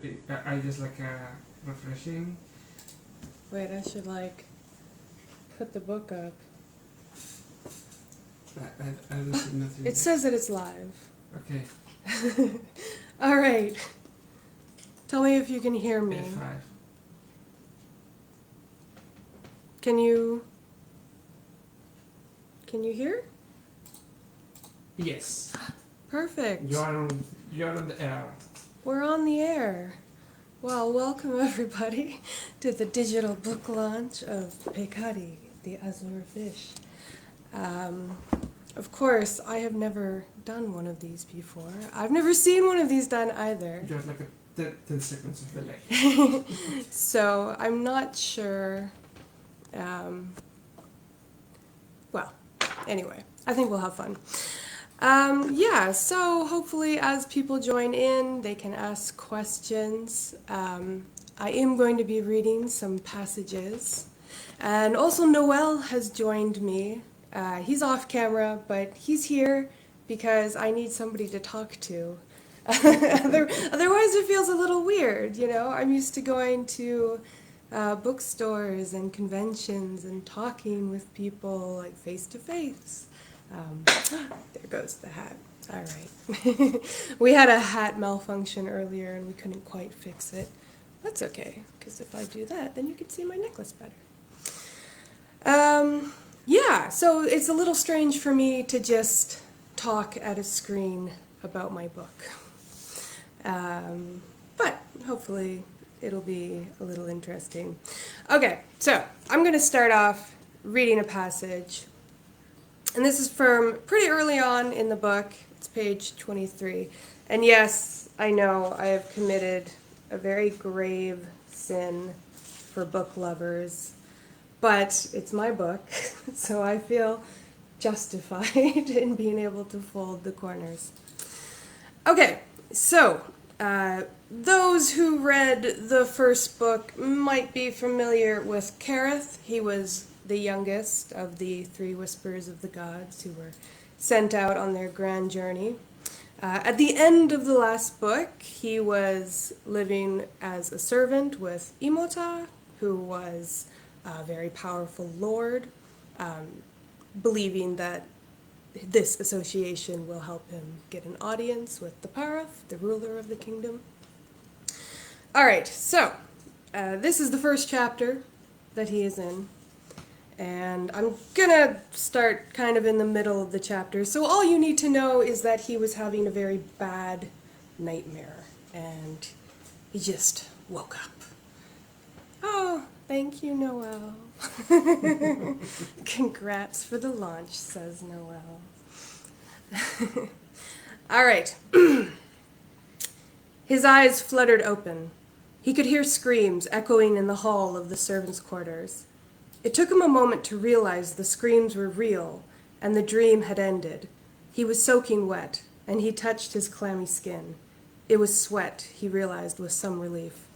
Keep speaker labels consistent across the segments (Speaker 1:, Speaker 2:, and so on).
Speaker 1: I just like refreshing.
Speaker 2: Wait, I should like put the book up.
Speaker 1: I don't see nothing.
Speaker 2: It says that it's live.
Speaker 1: Okay.
Speaker 2: All right. Tell me if you can hear me.
Speaker 1: F5.
Speaker 2: Can you hear?
Speaker 1: Yes.
Speaker 2: Perfect.
Speaker 1: You're on the air.
Speaker 2: We're on the air. Well, welcome everybody to the digital book launch of Pekari, the Azure Fish. Of course, I have never done one of these before. I've never seen one of these done either.
Speaker 1: You have like a 10 seconds of delay.
Speaker 2: So I'm not sure. Well, anyway, I think we'll have fun. Yeah, so hopefully as people join in, they can ask questions. I am going to be reading some passages. And also Noel has joined me. He's off camera, but he's here because I need somebody to talk to. Otherwise it feels a little weird, you know? I'm used to going to bookstores and conventions and talking with people like face to face. There goes the hat. All right. We had a hat malfunction earlier and we couldn't quite fix it. That's okay, because if I do that, then you can see my necklace better. Yeah, so it's a little strange for me to just talk at a screen about my book. But hopefully it'll be a little interesting. Okay, so I'm going to start off reading a passage. And this is from pretty early on in the book. It's page 23. And yes, I know I have committed a very grave sin for book lovers. But it's my book, so I feel justified in being able to fold the corners. Okay, so those who read the first book might be familiar with Kareth. He was the youngest of the three Whispers of the Gods who were sent out on their grand journey. At the end of the last book, he was living as a servant with Imota, who was a very powerful lord, believing that this association will help him get an audience with the Parath, the ruler of the kingdom. All right, so this is the first chapter that he is in. And I'm gonna start kind of in the middle of the chapter. So all you need to know is that he was having a very bad nightmare and he just woke up. Oh, thank you, Noel. Congrats for the launch, says Noel. All right. His eyes fluttered open. He could hear screams echoing in the hall of the servants' quarters. It took him a moment to realize the screams were real, and the dream had ended. He was soaking wet, and he touched his clammy skin. It was sweat, he realized with some relief.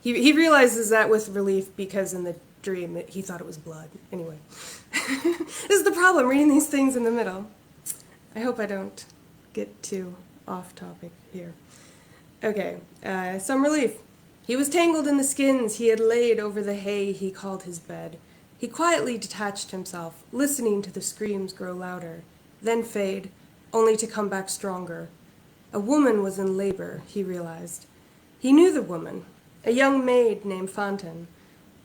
Speaker 2: He realizes that with relief because in the dream he thought it was blood. Anyway, this is the problem, reading these things in the middle. I hope I don't get too off topic here. Okay, some relief. He was tangled in the skins he had laid over the hay he called his bed. He quietly detached himself, listening to the screams grow louder, then fade, only to come back stronger. A woman was in labor, he realized. He knew the woman, a young maid named Fantin.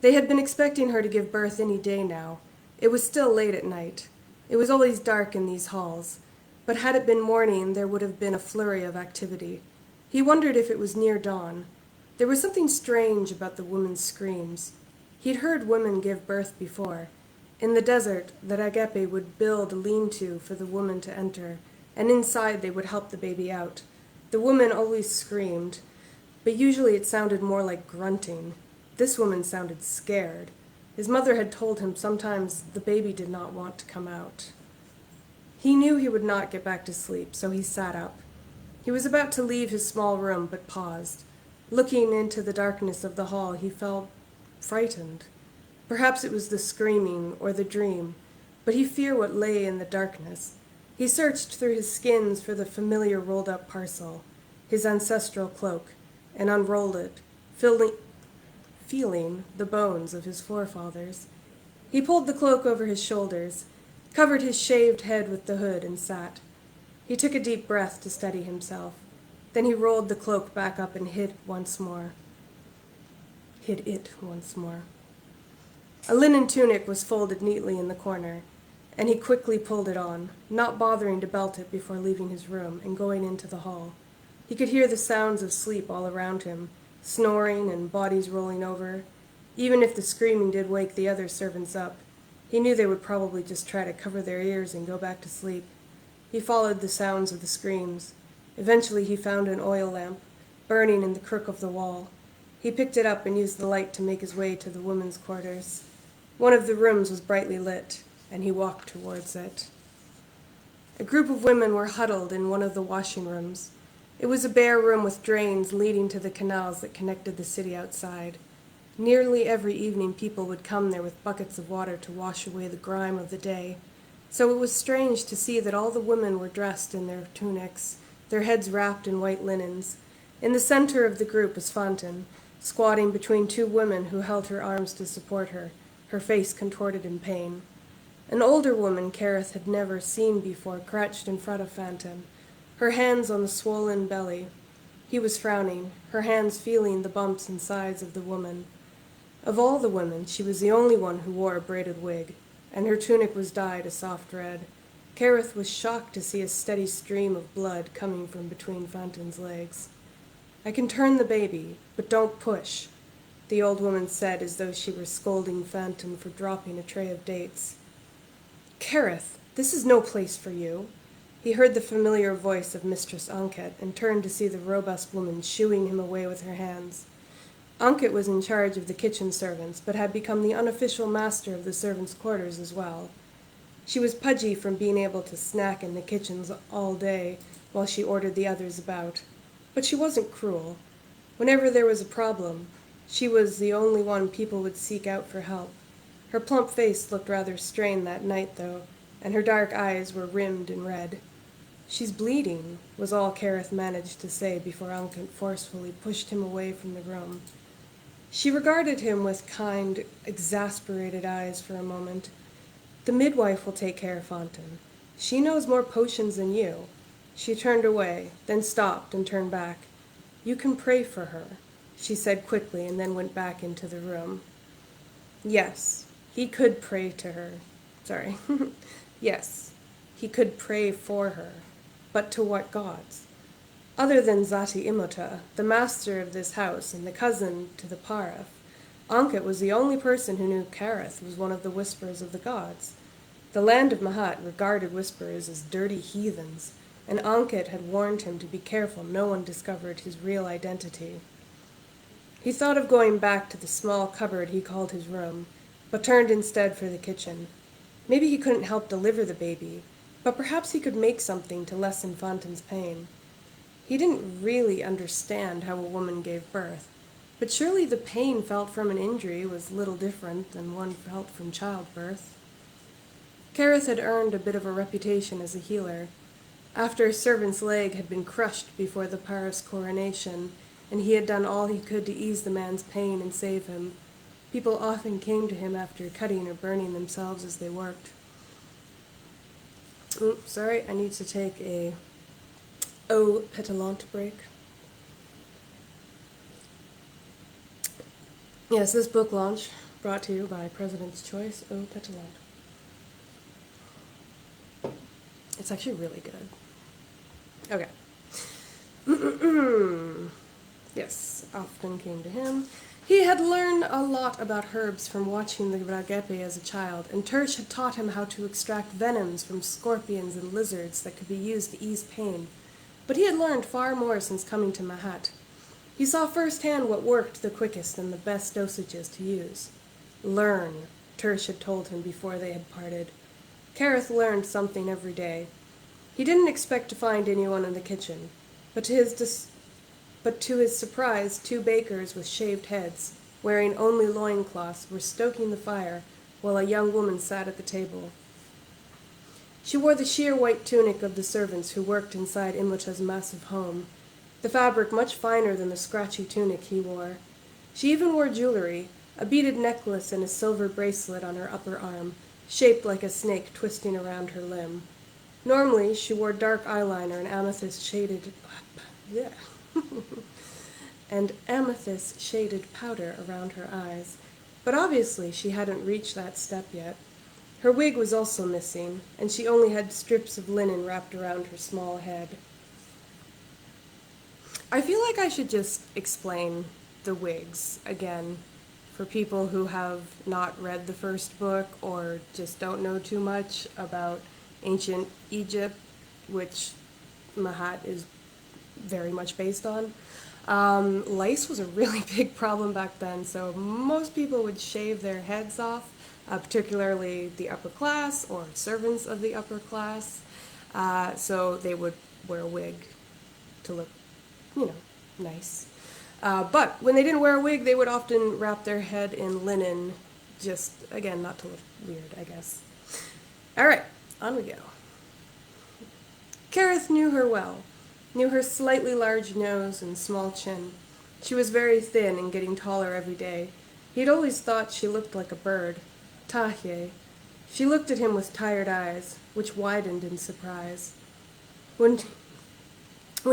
Speaker 2: They had been expecting her to give birth any day now. It was still late at night. It was always dark in these halls, but had it been morning, there would have been a flurry of activity. He wondered if it was near dawn. There was something strange about the woman's screams. He'd heard women give birth before. In the desert, the Agape would build a lean-to for the woman to enter, and inside they would help the baby out. The woman always screamed, but usually it sounded more like grunting. This woman sounded scared. His mother had told him sometimes the baby did not want to come out. He knew he would not get back to sleep, so he sat up. He was about to leave his small room, but paused. Looking into the darkness of the hall, he felt frightened. Perhaps it was the screaming or the dream, but he feared what lay in the darkness. He searched through his skins for the familiar rolled-up parcel, his ancestral cloak. and unrolled it, feeling the bones of his forefathers. He pulled the cloak over his shoulders, covered his shaved head with the hood, and sat. He took a deep breath to steady himself. Then he rolled the cloak back up and hid it once more. A linen tunic was folded neatly in the corner, and he quickly pulled it on, not bothering to belt it before leaving his room and going into the hall. He could hear the sounds of sleep all around him, snoring and bodies rolling over. Even if the screaming did wake the other servants up, he knew they would probably just try to cover their ears and go back to sleep. He followed the sounds of the screams. Eventually he found an oil lamp, burning in the crook of the wall. He picked it up and used the light to make his way to the women's quarters. One of the rooms was brightly lit, and he walked towards it. A group of women were huddled in one of the washing rooms. It was a bare room with drains leading to the canals that connected the city outside. Nearly every evening people would come there with buckets of water to wash away the grime of the day. So it was strange to see that all the women were dressed in their tunics, their heads wrapped in white linens. In the center of the group was Fantin, squatting between two women who held her arms to support her, her face contorted in pain. An older woman Kareth had never seen before crouched in front of Fantin, her hands on the swollen belly. He was frowning, her hands feeling the bumps and sides of the woman. Of all the women, she was the only one who wore a braided wig, and her tunic was dyed a soft red. Kareth was shocked to see a steady stream of blood coming from between Fantin's legs. "I can turn the baby, but don't push," the old woman said as though she were scolding Fantin for dropping a tray of dates. "Kareth, this is no place for you." He heard the familiar voice of Mistress Anket and turned to see the robust woman shooing him away with her hands. Anket was in charge of the kitchen servants, but had become the unofficial master of the servants' quarters as well. She was pudgy from being able to snack in the kitchens all day while she ordered the others about. But she wasn't cruel. Whenever there was a problem, she was the only one people would seek out for help. Her plump face looked rather strained that night, though, and her dark eyes were rimmed and red. "She's bleeding," was all Kareth managed to say before Anket forcefully pushed him away from the room. She regarded him with kind, exasperated eyes for a moment. "The midwife will take care of Fantin. She knows more potions than you." She turned away, then stopped and turned back. "You can pray for her," she said quickly, and then went back into the room. Yes, he could pray to her. Yes, he could pray for her. But to what gods? Other than Zati Imota, the master of this house and the cousin to the Paraf, Anket was the only person who knew Kareth was one of the Whisperers of the gods. The land of Mahat regarded Whisperers as dirty heathens, and Anket had warned him to be careful no one discovered his real identity. He thought of going back to the small cupboard he called his room, but turned instead for the kitchen. Maybe he couldn't help deliver the baby, but perhaps he could make something to lessen Fantin's pain. He didn't really understand how a woman gave birth, but surely the pain felt from an injury was little different than one felt from childbirth. Kareth had earned a bit of a reputation as a healer. After a servant's leg had been crushed before the Paraf's coronation, and he had done all he could to ease the man's pain and save him, people often came to him after cutting or burning themselves as they worked. Sorry, I need to take a eau pétillante break. Yes, this book launch brought to you by President's Choice Eau Pétillante. It's actually really good. Okay. Yes, often came to him. He had learned a lot about herbs from watching the Ragepe as a child, and Tersh had taught him how to extract venoms from scorpions and lizards that could be used to ease pain. But he had learned far more since coming to Mahat. He saw firsthand what worked the quickest and the best dosages to use. "Learn," Tersh had told him before they had parted. Kareth learned something every day. He didn't expect to find anyone in the kitchen, but to his surprise, two bakers with shaved heads, wearing only loincloths, were stoking the fire while a young woman sat at the table. She wore the sheer white tunic of the servants who worked inside Imota's massive home. the fabric much finer than the scratchy tunic he wore. She even wore jewelry, a beaded necklace and a silver bracelet on her upper arm, shaped like a snake twisting around her limb. Normally, she wore dark eyeliner and amethyst shaded powder around her eyes, but obviously she hadn't reached that step yet. Her wig was also missing, and she only had strips of linen wrapped around her small head. I feel like I should just explain the wigs again for people who have not read the first book or just don't know too much about ancient Egypt, which Mahat is very much based on. Lice was a really big problem back then, so most people would shave their heads off, particularly the upper class or servants of the upper class. So they would wear a wig to look, nice. But when they didn't wear a wig, they would often wrap their head in linen, just, again, not to look weird, I guess. All right, on we go. Kareth knew her well, knew her slightly large nose and small chin. She was very thin and getting taller every day. He'd always thought she looked like a bird. Tahye. She looked at him with tired eyes, which widened in surprise. When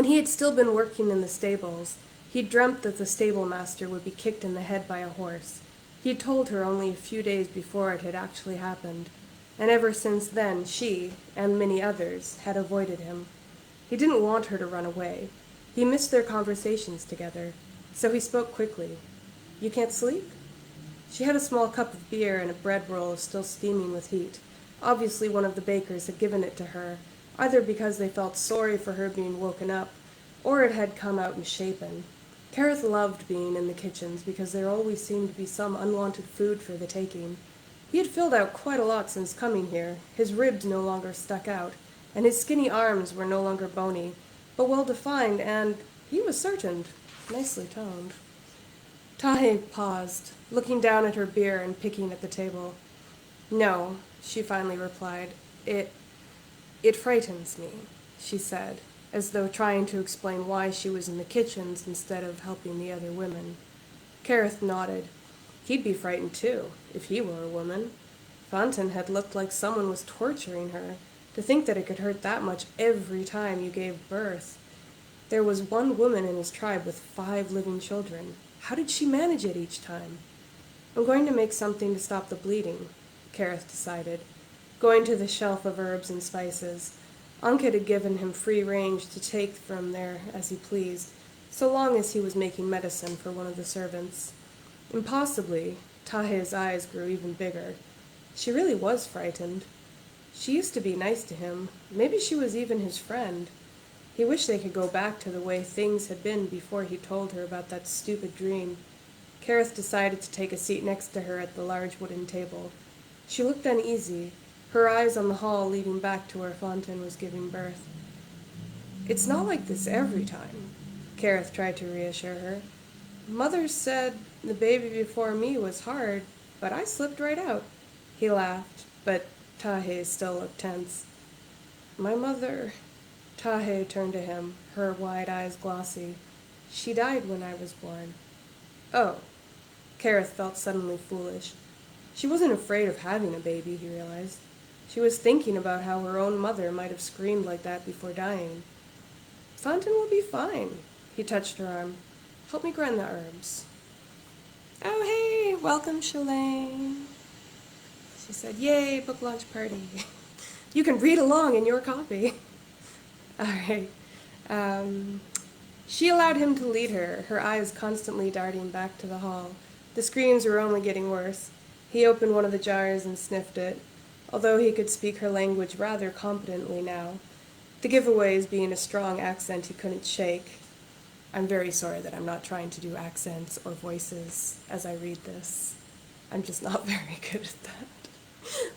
Speaker 2: he had still been working in the stables, he'd dreamt that the stable master would be kicked in the head by a horse. He'd told her only a few days before it had actually happened, and ever since then she, and many others, had avoided him. He didn't want her to run away. He missed their conversations together, so he spoke quickly. "You can't sleep?" She had a small cup of beer and a bread roll still steaming with heat. Obviously one of the bakers had given it to her, either because they felt sorry for her being woken up, or it had come out misshapen. Kareth loved being in the kitchens because there always seemed to be some unwanted food for the taking. He had filled out quite a lot since coming here. His ribs no longer stuck out, and his skinny arms were no longer bony, but well-defined and, he was certain, nicely toned. Tahe paused, looking down at her beer and picking at the table. "No," she finally replied. It frightens me," she said, as though trying to explain why she was in the kitchens instead of helping the other women. Kareth nodded. He'd be frightened too, if he were a woman. Fontaine had looked like someone was torturing her. To think that it could hurt that much every time you gave birth. There was one woman in his tribe with 5 living children. How did she manage it each time? "I'm going to make something to stop the bleeding," Kareth decided, going to the shelf of herbs and spices. Ankit had given him free range to take from there as he pleased, so long as he was making medicine for one of the servants. Impossibly, Tahe's eyes grew even bigger. She really was frightened. She used to be nice to him. Maybe she was even his friend. He wished they could go back to the way things had been before he told her about that stupid dream. Kareth decided to take a seat next to her at the large wooden table. She looked uneasy, her eyes on the hall leading back to where Fontaine was giving birth. "It's not like this every time," Kareth tried to reassure her. "Mother said the baby before me was hard, but I slipped right out." He laughed, but Tahe still looked tense. "My mother..." Tahe turned to him, her wide eyes glossy. "She died when I was born." "Oh." Kareth felt suddenly foolish. She wasn't afraid of having a baby, he realized. She was thinking about how her own mother might have screamed like that before dying. "Fontaine will be fine." He touched her arm. "Help me grind the herbs." "Oh, hey, welcome, Shalane." She said, "Yay, book launch party." "You can read along in your copy." All right. She allowed him to lead her, her eyes constantly darting back to the hall. The screams were only getting worse. He opened one of the jars and sniffed it, although he could speak her language rather competently now. The giveaways being a strong accent he couldn't shake. I'm very sorry that I'm not trying to do accents or voices as I read this. I'm just not very good at that.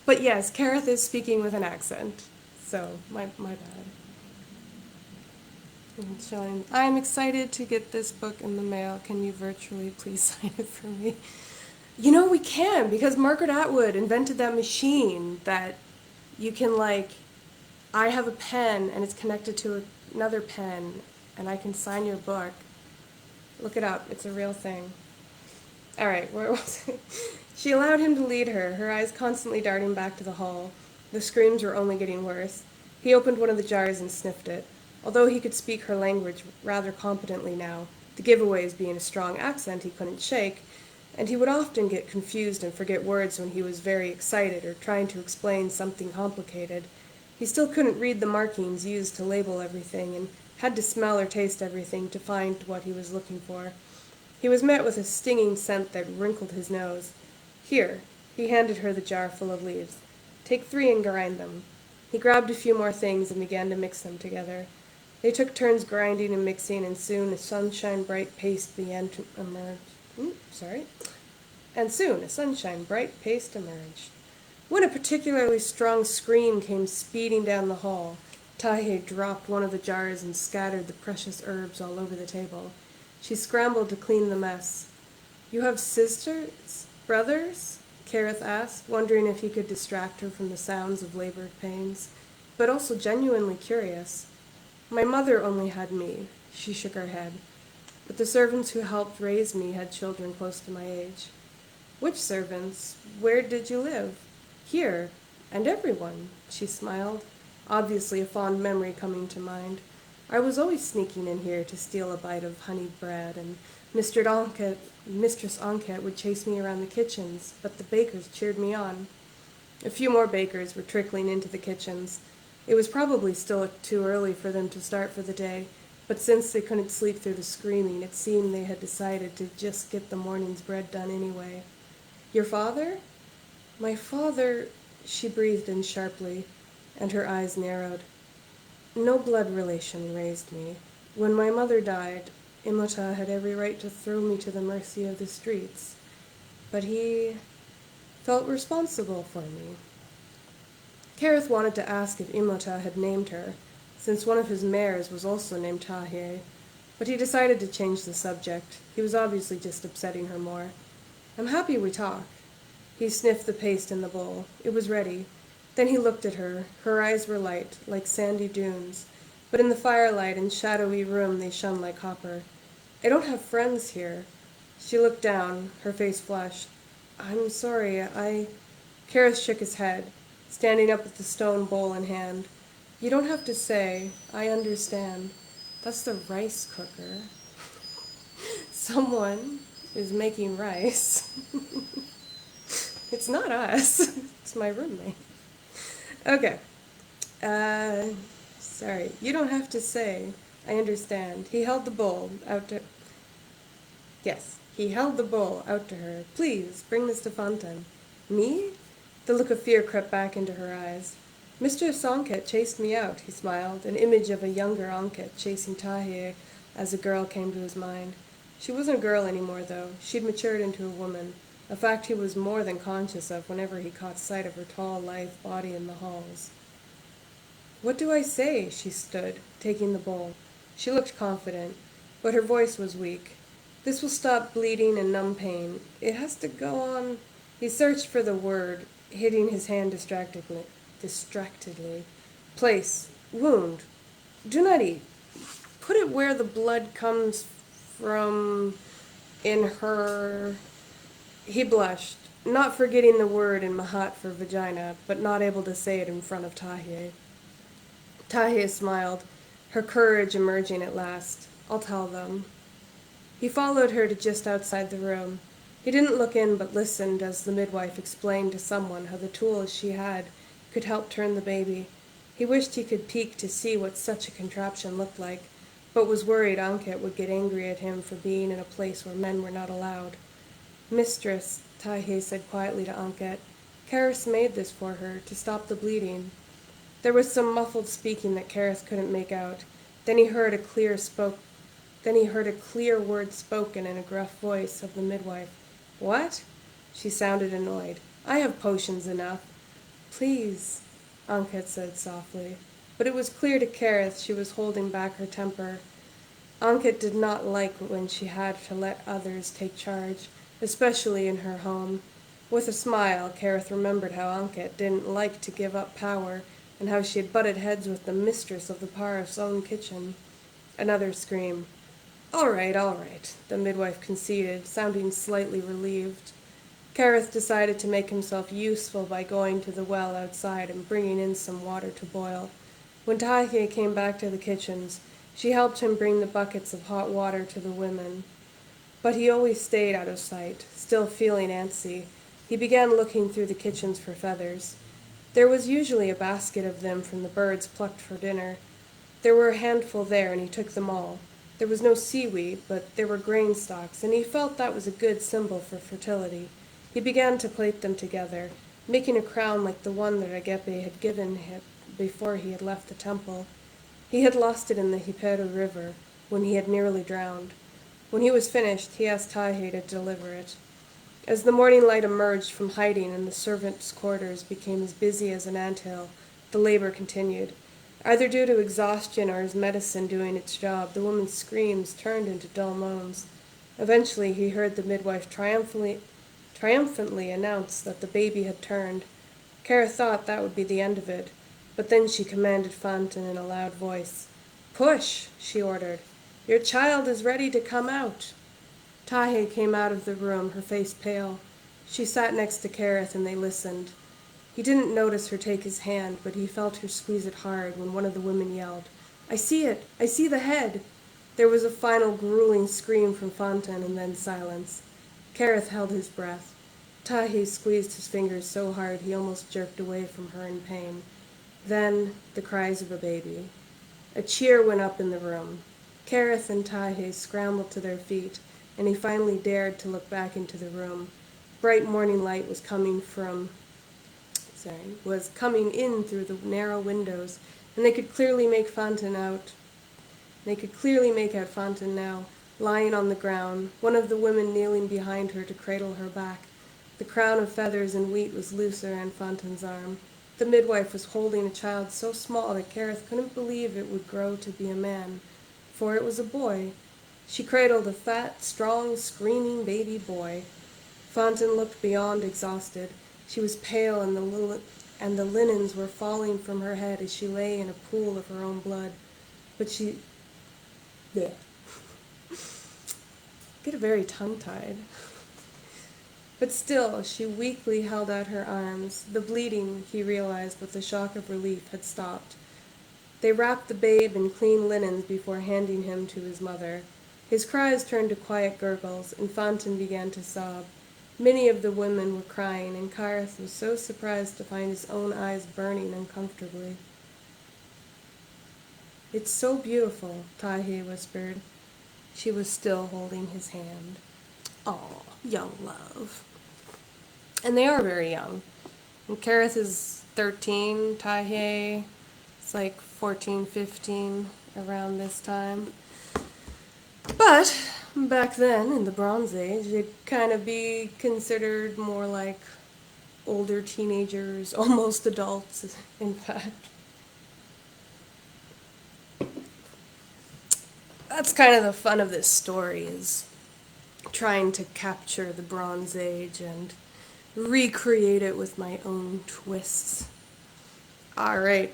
Speaker 2: But yes, Kareth is speaking with an accent, so my bad. I'm excited to get this book in the mail. Can you virtually please sign it for me? You know, we can, because Margaret Atwood invented that machine that you can, I have a pen and it's connected to another pen, and I can sign your book. Look it up. It's a real thing. All right, where was it? She allowed him to lead her, her eyes constantly darting back to the hall. The screams were only getting worse. He opened one of the jars and sniffed it. Although he could speak her language rather competently now, the giveaways being a strong accent he couldn't shake, and he would often get confused and forget words when he was very excited or trying to explain something complicated. He still couldn't read the markings used to label everything and had to smell or taste everything to find what he was looking for. He was met with a stinging scent that wrinkled his nose. Here, he handed her the jar full of leaves. Take 3 and grind them. He grabbed a few more things and began to mix them together. They took turns grinding and mixing, and soon a sunshine-bright paste began to emerge. When a particularly strong scream came speeding down the hall, Tahe dropped one of the jars and scattered the precious herbs all over the table. She scrambled to clean the mess. You have sisters? Brothers? Kareth asked, wondering if he could distract her from the sounds of labored pains, but also genuinely curious. My mother only had me. She shook her head. But the servants who helped raise me had children close to my age. Which servants? Where did you live? Here. And everyone. She smiled, obviously a fond memory coming to mind. I was always sneaking in here to steal a bite of honeyed bread, and Mistress Anket would chase me around the kitchens, but the bakers cheered me on. A few more bakers were trickling into the kitchens. It was probably still too early for them to start for the day, but since they couldn't sleep through the screaming, it seemed they had decided to just get the morning's bread done anyway. Your father? My father, she breathed in sharply, and her eyes narrowed. No blood relation raised me. When my mother died, Imhotep had every right to throw me to the mercy of the streets, but he felt responsible for me. Kareth wanted to ask if Imhotep had named her, since one of his mares was also named Tahe, but he decided to change the subject. He was obviously just upsetting her more. I'm happy we talk. He sniffed the paste in the bowl. It was ready. Then he looked at her. Her eyes were light, like sandy dunes, but in the firelight and shadowy room they shone like copper. I don't have friends here. She looked down, her face flushed. I'm sorry, Kareth shook his head, standing up with the stone bowl in hand. You don't have to say. I understand. That's the rice cooker. Someone is making rice. It's not us. It's my roommate. Okay. Sorry. You don't have to say. I understand. He held the bowl out to... Yes, he held the bowl out to her. Please, bring this to Fontaine. Me? The look of fear crept back into her eyes. Mr. Sonket chased me out, he smiled, an image of a younger Anket chasing Tahe as a girl came to his mind. She wasn't a girl anymore, though. She'd matured into a woman, a fact he was more than conscious of whenever he caught sight of her tall, lithe body in the halls. What do I say? She stood, taking the bowl. She looked confident, but her voice was weak. This will stop bleeding and numb pain. It has to go on. He searched for the word, hitting his hand distractedly. Place. Wound. Do not eat. Put it where the blood comes from in her... He blushed, not forgetting the word in Mahat for vagina, but not able to say it in front of Tahe. Tahe smiled, her courage emerging at last. I'll tell them. He followed her to just outside the room. He didn't look in but listened as the midwife explained to someone how the tools she had could help turn the baby. He wished he could peek to see what such a contraption looked like, but was worried Anket would get angry at him for being in a place where men were not allowed. Mistress, Tahe said quietly to Anket, Kareth made this for her, to stop the bleeding. There was some muffled speaking that Kareth couldn't make out. Then he heard a clear word spoken in a gruff voice of the midwife. What? She sounded annoyed. I have potions enough. Please, Anket said softly, but it was clear to Kareth she was holding back her temper. Anket did not like when she had to let others take charge, especially in her home. With a smile, Kareth remembered how Anket didn't like to give up power, and how she had butted heads with the mistress of the Paraf's own kitchen. Another scream. All right, the midwife conceded, sounding slightly relieved. Kareth decided to make himself useful by going to the well outside and bringing in some water to boil. When Tahe came back to the kitchens, she helped him bring the buckets of hot water to the women. But he always stayed out of sight, still feeling antsy. He began looking through the kitchens for feathers. There was usually a basket of them from the birds plucked for dinner. There were a handful there, and he took them all. There was no seaweed, but there were grain stalks, and he felt that was a good symbol for fertility. He began to plait them together, making a crown like the one that Agepe had given him before he had left the temple. He had lost it in the Hiperu River, when he had nearly drowned. When he was finished, he asked Tahe to deliver it. As the morning light emerged from hiding and the servants' quarters became as busy as an anthill, the labor continued. Either due to exhaustion or his medicine doing its job, the woman's screams turned into dull moans. Eventually, he heard the midwife triumphantly announce that the baby had turned. Kara thought that would be the end of it, but then she commanded Fantin in a loud voice. "Push," she ordered. "Your child is ready to come out." Tahe came out of the room, her face pale. She sat next to Kareth and they listened. He didn't notice her take his hand, but he felt her squeeze it hard when one of the women yelled, "I see it! I see the head!" There was a final grueling scream from Fantin and then silence. Kareth held his breath. Tahe squeezed his fingers so hard he almost jerked away from her in pain. Then the cries of a baby. A cheer went up in the room. Kareth and Tahe scrambled to their feet, and he finally dared to look back into the room. Bright morning light was coming in through the narrow windows, and they could clearly make out Fantin now, lying on the ground, one of the women kneeling behind her to cradle her back. The crown of feathers and wheat was looser on Fantin's arm. The midwife was holding a child so small that Kareth couldn't believe it would grow to be a man, for it was a boy. She cradled a fat, strong, screaming baby boy. Fantin looked beyond exhausted. She was pale, and the linens were falling from her head as she lay in a pool of her own blood. But she... Blech. Get very tongue-tied. But still, she weakly held out her arms. The bleeding, he realized with a shock of relief, had stopped. They wrapped the babe in clean linens before handing him to his mother. His cries turned to quiet gurgles, and Fantin began to sob. Many of the women were crying, and Kareth was so surprised to find his own eyes burning uncomfortably. "It's so beautiful," Tahe whispered. She was still holding his hand. "Aw, young love." And they are very young. And Kareth is 13, Tahe is like 14, 15, around this time. But back then, in the Bronze Age, it'd kind of be considered more like older teenagers, almost adults, in fact. That's kind of the fun of this story, is trying to capture the Bronze Age and recreate it with my own twists. All right.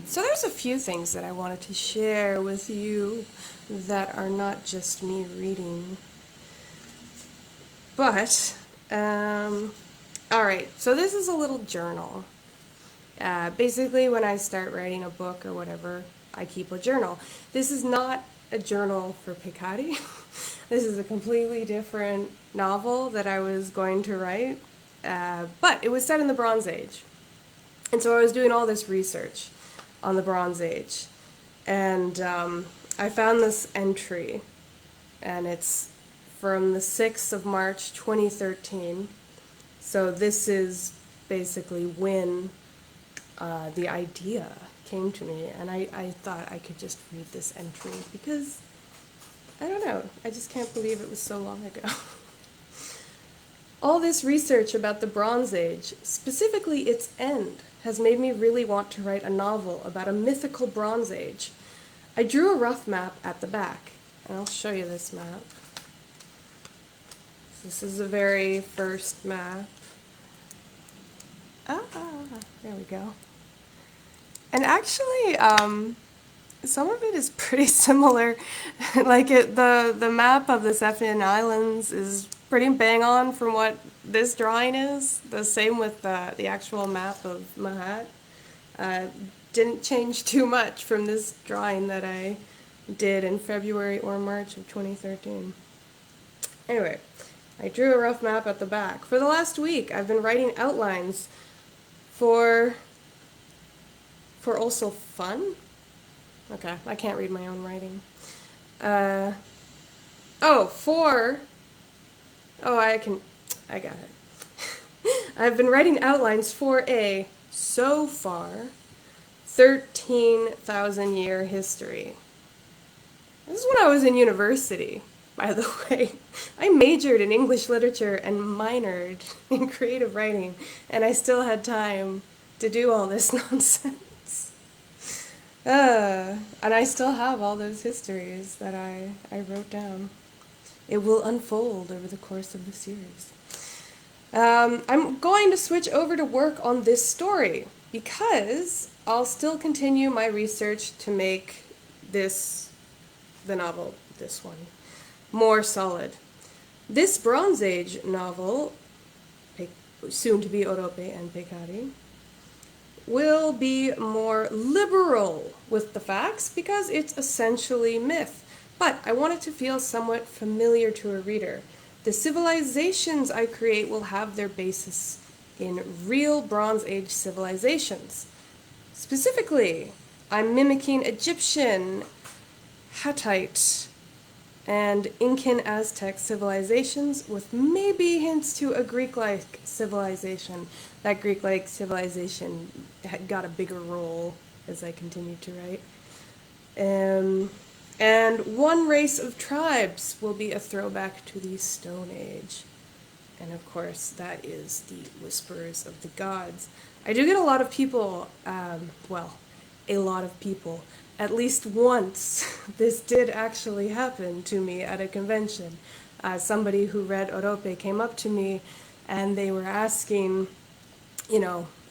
Speaker 2: So there's a few things that I wanted to share with you that are not just me reading. But, all right, so this is a little journal. Basically, when I start writing a book or whatever, I keep a journal. This is not a journal for Pekari. This is a completely different novel that I was going to write, but it was set in the Bronze Age. And so I was doing all this research on the Bronze Age, and I found this entry, and it's from the 6th of March, 2013. So this is basically when the idea came to me, and I thought I could just read this entry because, I don't know, I just can't believe it was so long ago. All this research about the Bronze Age, specifically its end, has made me really want to write a novel about a mythical Bronze Age. I drew a rough map at the back, and I'll show you this map. This is the very first map. There we go. And actually, some of it is pretty similar. Like the map of the Cepheian Islands is pretty bang on from what this drawing is. The same with the actual map of Mahat. Didn't change too much from this drawing that I did in February or March of 2013. Anyway, I drew a rough map at the back. For the last week, I've been writing outlines for also fun? Okay, I can't read my own writing. I got it. I've been writing outlines for a, so far, 13,000 year history. This is when I was in university, by the way. I majored in English literature and minored in creative writing, and I still had time to do all this nonsense. And I still have all those histories that I wrote down. It will unfold over the course of the series. I'm going to switch over to work on this story because I'll still continue my research to make the novel, this one, more solid. This Bronze Age novel, soon to be Orope and Pekari, will be more liberal with the facts because it's essentially myth. But I want it to feel somewhat familiar to a reader. The civilizations I create will have their basis in real Bronze Age civilizations. Specifically, I'm mimicking Egyptian, Hittite, and Incan Aztec civilizations with maybe hints to a Greek-like civilization. That Greek-like civilization got a bigger role as I continued to write. And one race of tribes will be a throwback to the Stone Age. And of course, that is the Whisperers of the Gods. I do get a lot of people, a lot of people. At least once, this did actually happen to me at a convention. Somebody who read Orope came up to me and they were asking,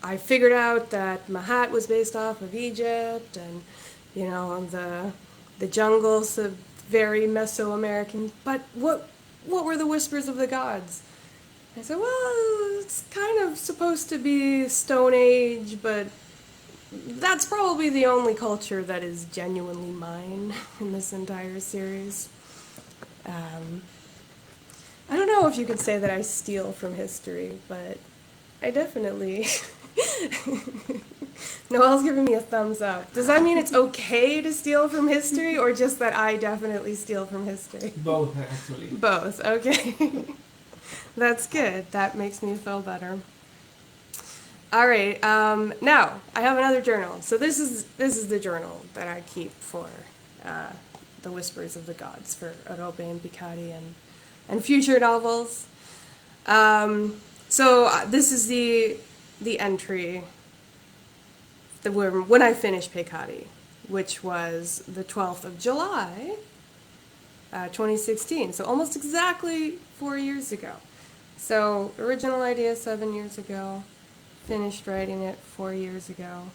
Speaker 2: I figured out that Mahat was based off of Egypt and, the jungles of very Mesoamerican, but what were the Whispers of the Gods? I said, well, it's kind of supposed to be Stone Age, but that's probably the only culture that is genuinely mine in this entire series. I don't know if you could say that I steal from history, but I definitely... Noelle's giving me a thumbs up. Does that mean it's okay to steal from history, or just that I definitely steal from history?
Speaker 1: Both, actually.
Speaker 2: Both, okay. That's good. That makes me feel better. All right, now, I have another journal. So this is the journal that I keep for the Whispers of the Gods, for Orope and Pekari and future novels. This is the entry when I finished Pekari, which was the 12th of July, 2016. So almost exactly 4 years ago. So original idea 7 years ago, finished writing it 4 years ago.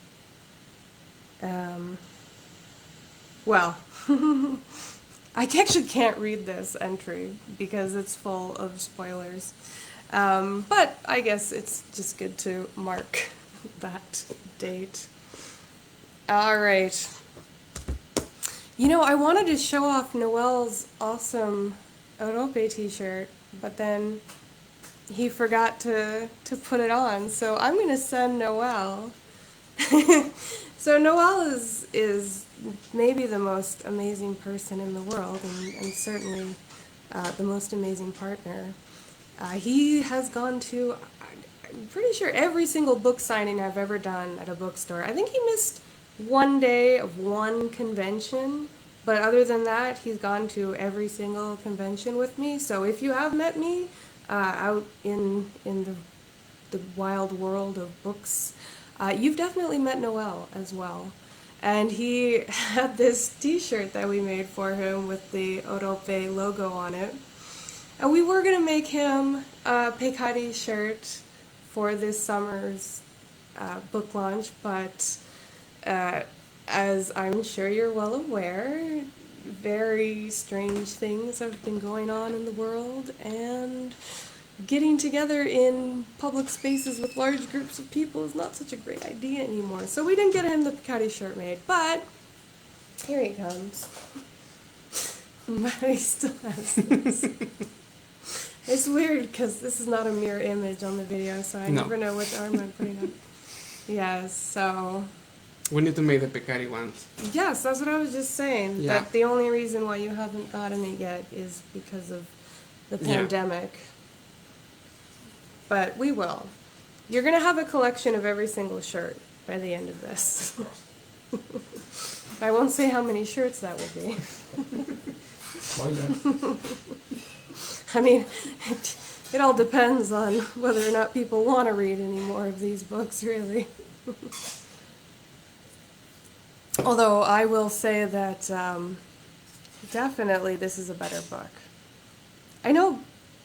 Speaker 2: I actually can't read this entry because it's full of spoilers. But I guess it's just good to mark that date. All right. I wanted to show off Noel's awesome Orope t-shirt, but then he forgot to put it on, so I'm going to send Noel. So Noel is maybe the most amazing person in the world, and certainly the most amazing partner. He has gone to, I'm pretty sure, every single book signing I've ever done at a bookstore. I think he missed one day of one convention, but other than that, he's gone to every single convention with me. So if you have met me out in the wild world of books, you've definitely met Noel as well. And he had this t-shirt that we made for him with the Orope logo on it. And we were going to make him a Pekari shirt for this summer's book launch, but as I'm sure you're well aware, very strange things have been going on in the world, and getting together in public spaces with large groups of people is not such a great idea anymore. So we didn't get him the Pekari shirt made, but here he comes. But he still has this. It's weird because this is not a mirror image on the video, so I never know which arm I'm putting up. Yes, so...
Speaker 1: We need to make the Pekari ones.
Speaker 2: Yes, that's what I was just saying.
Speaker 1: Yeah.
Speaker 2: That the only reason why you haven't gotten it yet is because of the pandemic. But we will. You're going to have a collection of every single shirt by the end of this. I won't say how many shirts that will be. I mean, it all depends on whether or not people want to read any more of these books, really. Although I will say that definitely this is a better book. I know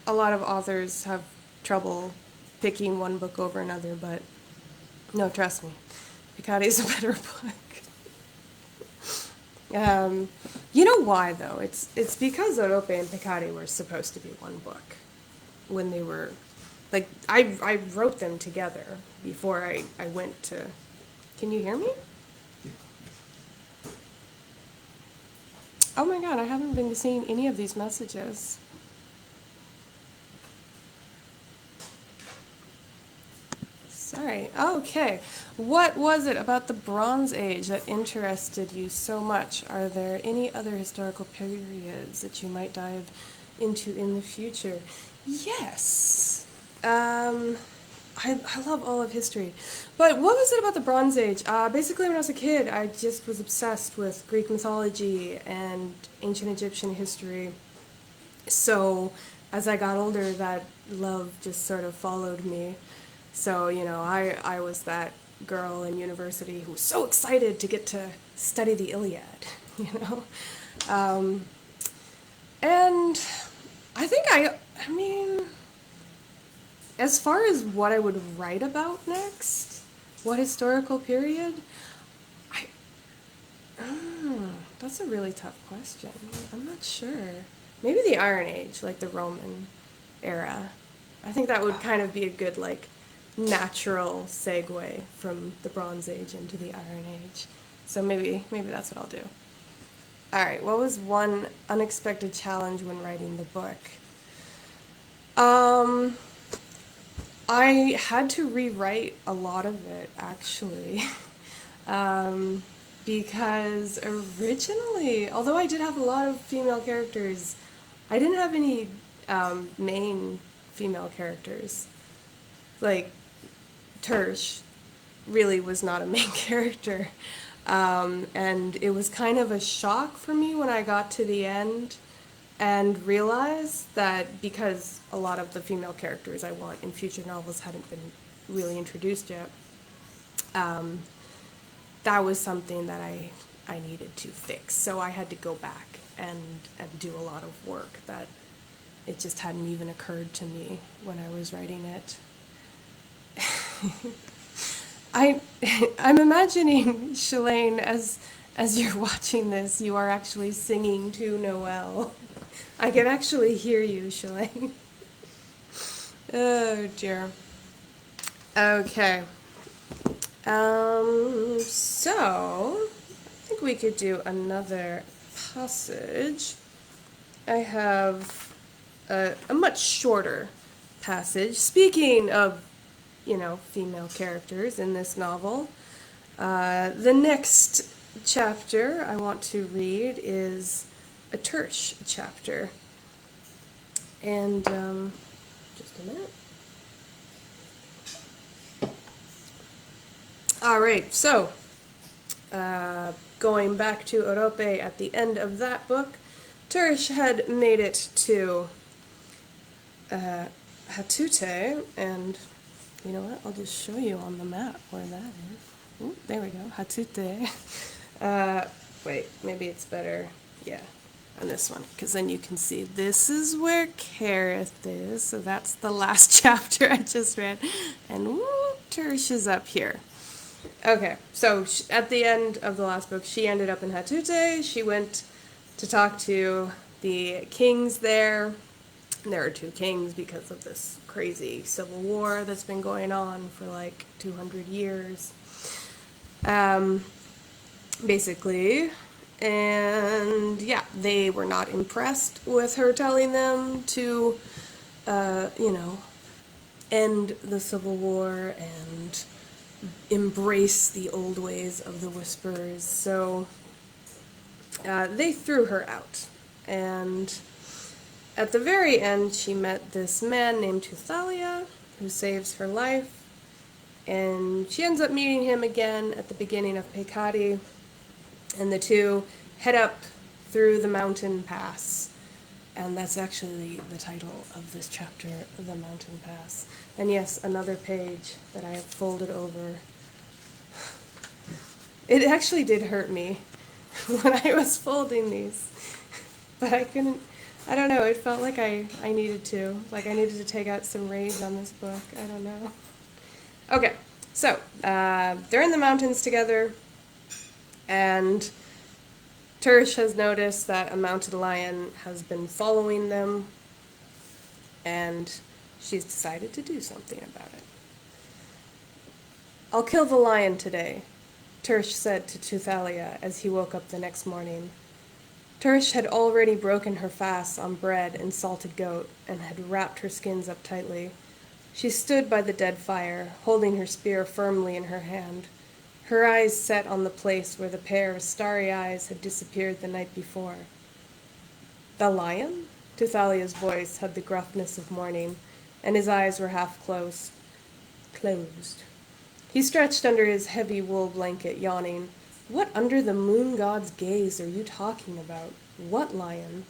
Speaker 2: a lot of authors have trouble picking one book over another, but no, trust me, Pekari is a better book. You know why, though? It's because Orope and Pekari were supposed to be one book when they were, like, I wrote them together before I went to, can you hear me? Oh my god, I haven't been seeing any of these messages. Sorry. Okay. What was it about the Bronze Age that interested you so much? Are there any other historical periods that you might dive into in the future? Yes. I love all of history. But what was it about the Bronze Age? Basically, when I was a kid, I just was obsessed with Greek mythology and ancient Egyptian history. So as I got older, that love just sort of followed me. So, you know, I was that girl in university who was so excited to get to study the Iliad, you know? And I think I mean... As far as what I would write about next, what historical period, that's a really tough question. I'm not sure. Maybe the Iron Age, like the Roman era. I think that would kind of be a good, like, natural segue from the Bronze Age into the Iron Age. So maybe that's what I'll do. All right, what was one unexpected challenge when writing the book? I had to rewrite a lot of it, actually, because originally, although I did have a lot of female characters, I didn't have any main female characters. Like, Tersh really was not a main character, and it was kind of a shock for me when I got to the end and realized that because a lot of the female characters I want in future novels hadn't been really introduced yet, that was something that I needed to fix. So I had to go back and do a lot of work that it just hadn't even occurred to me when I was writing it. I'm imagining, Shalane, as you're watching this, you are actually singing to Noelle. I can actually hear you, Shalane. Oh, dear. Okay. So, I think we could do another passage. I have a much shorter passage. Speaking of, you know, female characters in this novel, the next chapter I want to read is a Tersh chapter. And, just a minute. Alright, so, going back to Orope at the end of that book, Tersh had made it to Hatute, and you know what, I'll just show you on the map where that is. Ooh, there we go, Hatute. Wait, maybe it's better, yeah, on this one, because then you can see this is where Kareth is, so that's the last chapter I just read, and woo, Tersh is up here. Okay, so at the end of the last book, she ended up in Hatute. She went to talk to the kings there. There are two kings because of this crazy civil war that's been going on for like 200 years. Um, basically. And yeah, they were not impressed with her telling them to, you know, end the Civil War and embrace the old ways of the Whisperers. So they threw her out. And at the very end, she met this man named Tuthalia, who saves her life. And she ends up meeting him again at the beginning of Pekari. And the two head up through the mountain pass. And that's actually the title of this chapter, The Mountain Pass. And yes, another page that I have folded over. It actually did hurt me when I was folding these. But I couldn't, I don't know, it felt like I needed to. Like I needed to take out some rage on this book. I don't know. Okay, so they're in the mountains together. And Turish has noticed that a mounted lion has been following them, and she's decided to do something about it. "I'll kill the lion today," Turish said to Tuthalia as he woke up the next morning. Turish had already broken her fast on bread and salted goat and had wrapped her skins up tightly. She stood by the dead fire, holding her spear firmly in her hand, her eyes set on the place where the pair of starry eyes had disappeared the night before. "The lion?" Tuthalia's voice had the gruffness of morning, and his eyes were half closed. He stretched under his heavy wool blanket, yawning. "What under the moon god's gaze are you talking about? What lion?"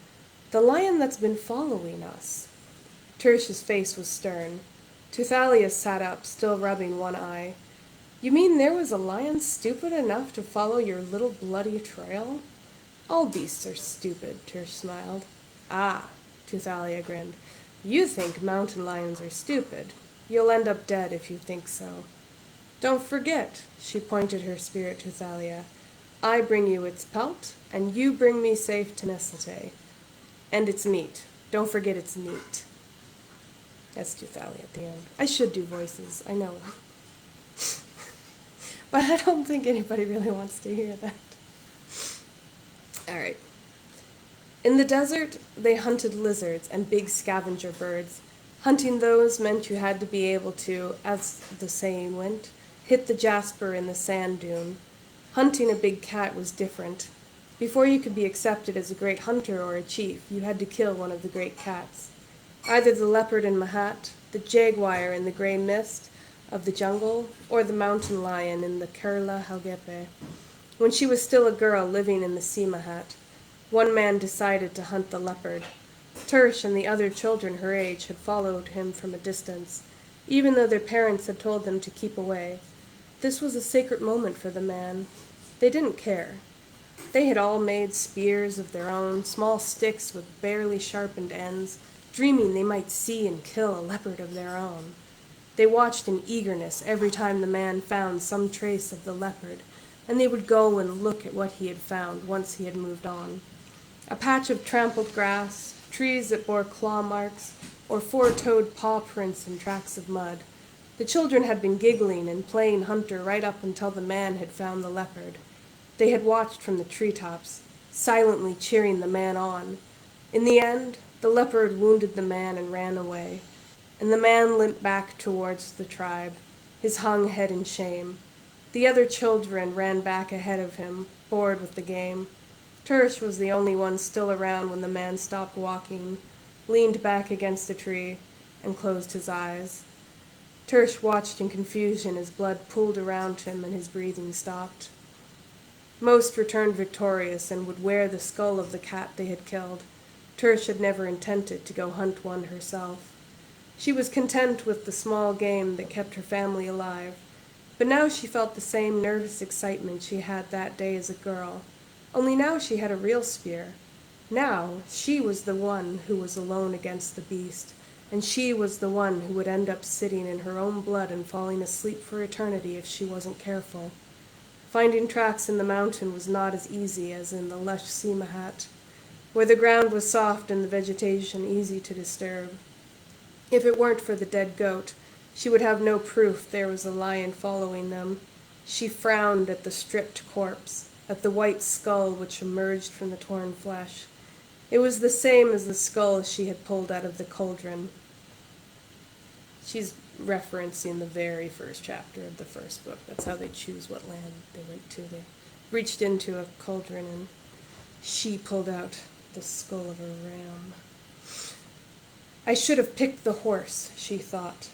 Speaker 2: "The lion that's been following us." Turish's face was stern. Tuthalia sat up, still rubbing one eye. "You mean there was a lion stupid enough to follow your little bloody trail?" "All beasts are stupid," Turish smiled. "Ah," Tuthalia grinned. "You think mountain lions are stupid. You'll end up dead if you think so. Don't forget," she pointed her spear at Tuthalia, "I bring you its pelt, and you bring me safe to Nesete. And its meat. Don't forget its meat." That's Tuthalia at the end. I should do voices, I know. But I don't think anybody really wants to hear that. All right. In the desert, they hunted lizards and big scavenger birds. Hunting those meant you had to be able to, as the saying went, hit the jasper in the sand dune. Hunting a big cat was different. Before you could be accepted as a great hunter or a chief, you had to kill one of the great cats. Either the leopard in Mahat, the jaguar in the gray mist of the jungle, or the mountain lion in the Kerala Halgepe. When she was still a girl living in the sea Mahat, one man decided to hunt the leopard. Turish and the other children her age had followed him from a distance, even though their parents had told them to keep away. This was a sacred moment for the man. They didn't care. They had all made spears of their own, small sticks with barely sharpened ends, dreaming they might see and kill a leopard of their own. They watched in eagerness every time the man found some trace of the leopard, and they would go and look at what he had found once he had moved on. A patch of trampled grass, trees that bore claw marks, or four-toed paw prints and tracks of mud. The children had been giggling and playing hunter right up until the man had found the leopard. They had watched from the treetops, silently cheering the man on. In the end, the leopard wounded the man and ran away, and the man limped back towards the tribe, his hung head in shame. The other children ran back ahead of him, bored with the game. Turish was the only one still around when the man stopped walking, leaned back against a tree, and closed his eyes. Turish watched in confusion as blood pooled around him and his breathing stopped. Most returned victorious and would wear the skull of the cat they had killed. Turish had never intended to go hunt one herself. She was content with the small game that kept her family alive, but now she felt the same nervous excitement she had that day as a girl, only now she had a real spear. Now she was the one who was alone against the beast, and she was the one who would end up sitting in her own blood and falling asleep for eternity if she wasn't careful. Finding tracks in the mountain was not as easy as in the lush Simahat, where the ground was soft and the vegetation easy to disturb. If it weren't for the dead goat, she would have no proof there was a lion following them. She frowned at the stripped corpse, at the white skull which emerged from the torn flesh. It was the same as the skull she had pulled out of the cauldron. She's referencing the very first chapter of the first book. That's how they choose what land they went to. They reached into a cauldron and she pulled out the skull of a ram. I should have picked the horse, she thought.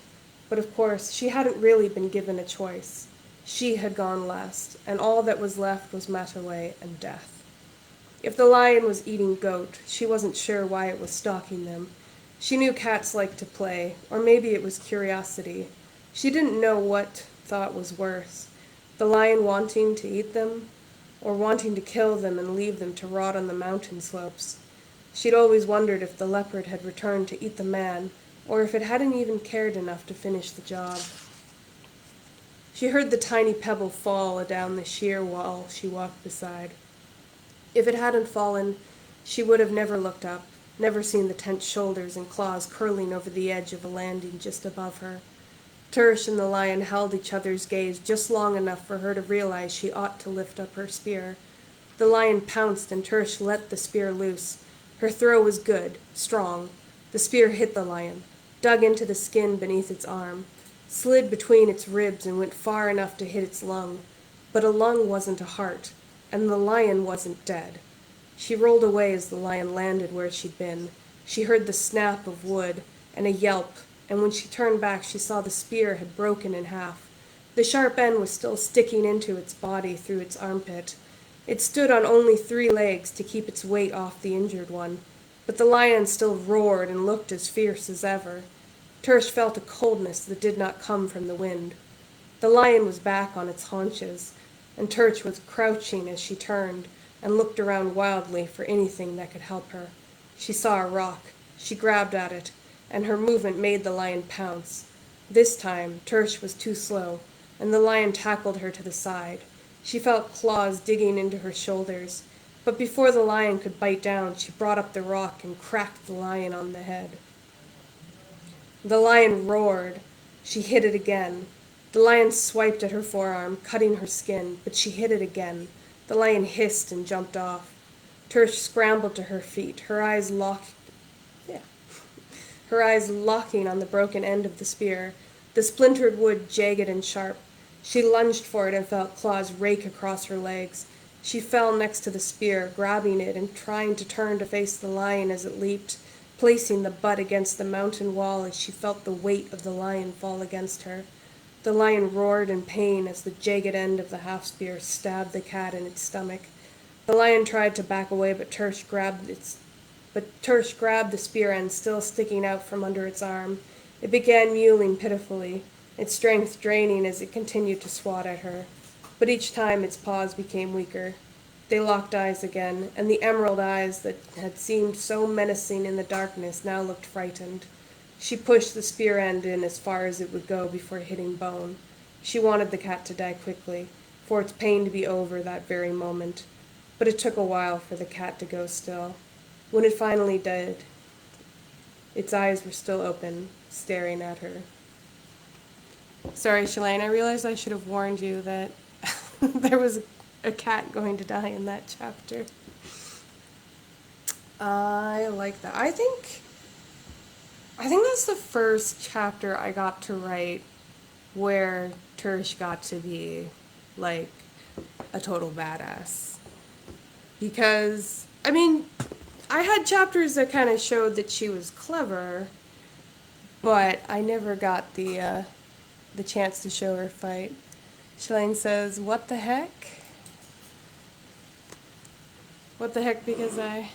Speaker 2: But of course, she hadn't really been given a choice. She had gone last, and all that was left was Mataway and death. If the lion was eating goat, she wasn't sure why it was stalking them. She knew cats liked to play, or maybe it was curiosity. She didn't know what thought was worse, the lion wanting to eat them, or wanting to kill them and leave them to rot on the mountain slopes. She'd always wondered if the leopard had returned to eat the man, or if it hadn't even cared enough to finish the job. She heard the tiny pebble fall down the sheer wall she walked beside. If it hadn't fallen, she would have never looked up, never seen the tense shoulders and claws curling over the edge of a landing just above her. Tersh and the lion held each other's gaze just long enough for her to realize she ought to lift up her spear. The lion pounced and Tersh let the spear loose. Her throw was good, strong. The spear hit the lion, dug into the skin beneath its arm, slid between its ribs and went far enough to hit its lung. But a lung wasn't a heart, and the lion wasn't dead. She rolled away as the lion landed where she'd been. She heard the snap of wood and a yelp, and when she turned back she saw the spear had broken in half. The sharp end was still sticking into its body through its armpit. It stood on only 3 legs to keep its weight off the injured one, but the lion still roared and looked as fierce as ever. Tersh felt a coldness that did not come from the wind. The lion was back on its haunches, and Tersh was crouching as she turned and looked around wildly for anything that could help her. She saw a rock. She grabbed at it, and her movement made the lion pounce. This time, Tersh was too slow, and the lion tackled her to the side. She felt claws digging into her shoulders, but before the lion could bite down, she brought up the rock and cracked the lion on the head. The lion roared. She hit it again. The lion swiped at her forearm, cutting her skin, but she hit it again. The lion hissed and jumped off. Tersh scrambled to her feet, her eyes locking on the broken end of the spear, the splintered wood jagged and sharp. She lunged for it and felt claws rake across her legs. She fell next to the spear, grabbing it and trying to turn to face the lion as it leaped, placing the butt against the mountain wall as she felt the weight of the lion fall against her. The lion roared in pain as the jagged end of the half-spear stabbed the cat in its stomach. The lion tried to back away, but Tersh grabbed the spear end still sticking out from under its arm. It began mewling pitifully, its strength draining as it continued to swat at her. But each time its paws became weaker. They locked eyes again, and the emerald eyes that had seemed so menacing in the darkness now looked frightened. She pushed the spear end in as far as it would go before hitting bone. She wanted the cat to die quickly, for its pain to be over that very moment. But it took a while for the cat to go still. When it finally did, its eyes were still open, staring at her. Sorry, Shalane, I realized I should have warned you that there was a cat going to die in that chapter. I like that. I think that's the first chapter I got to write where Tersh got to be, like, a total badass. Because, I mean, I had chapters that kind of showed that she was clever, but I never got the chance to show her fight. Shalane says, "What the heck?" What the heck because I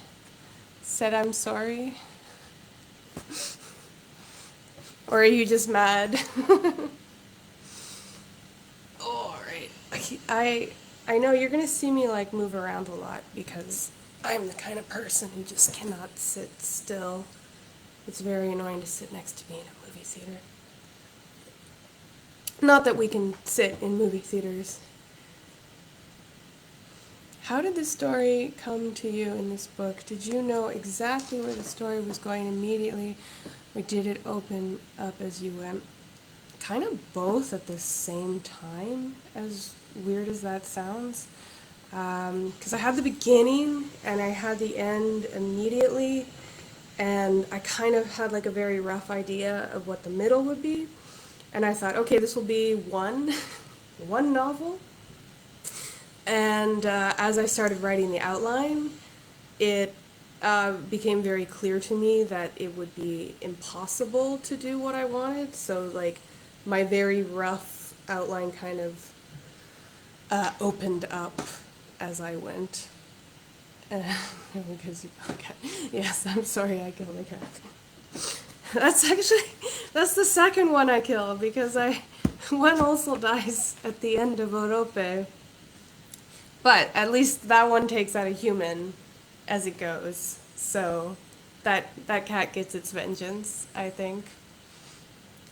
Speaker 2: said I'm sorry? Or are you just mad? Alright. I know you're gonna see me like move around a lot because I'm the kind of person who just cannot sit still. It's very annoying to sit next to me in a movie theater. Not that we can sit in movie theaters how did the story come to you in this book? Did you know exactly where the story was going immediately, or did it open up as you went? Kind of both at the same time, as weird as that sounds. Because I had the beginning and I had the end immediately, and I kind of had like a very rough idea of what the middle would be. And I thought, okay, this will be one novel. And as I started writing the outline, it became very clear to me that it would be impossible to do what I wanted. So, like, my very rough outline kind of opened up as I went. Because okay, yes, I'm sorry I killed the cat. That's the second one I killed, because one also dies at the end of Orope. But at least that one takes out a human as it goes. So that cat gets its vengeance, I think.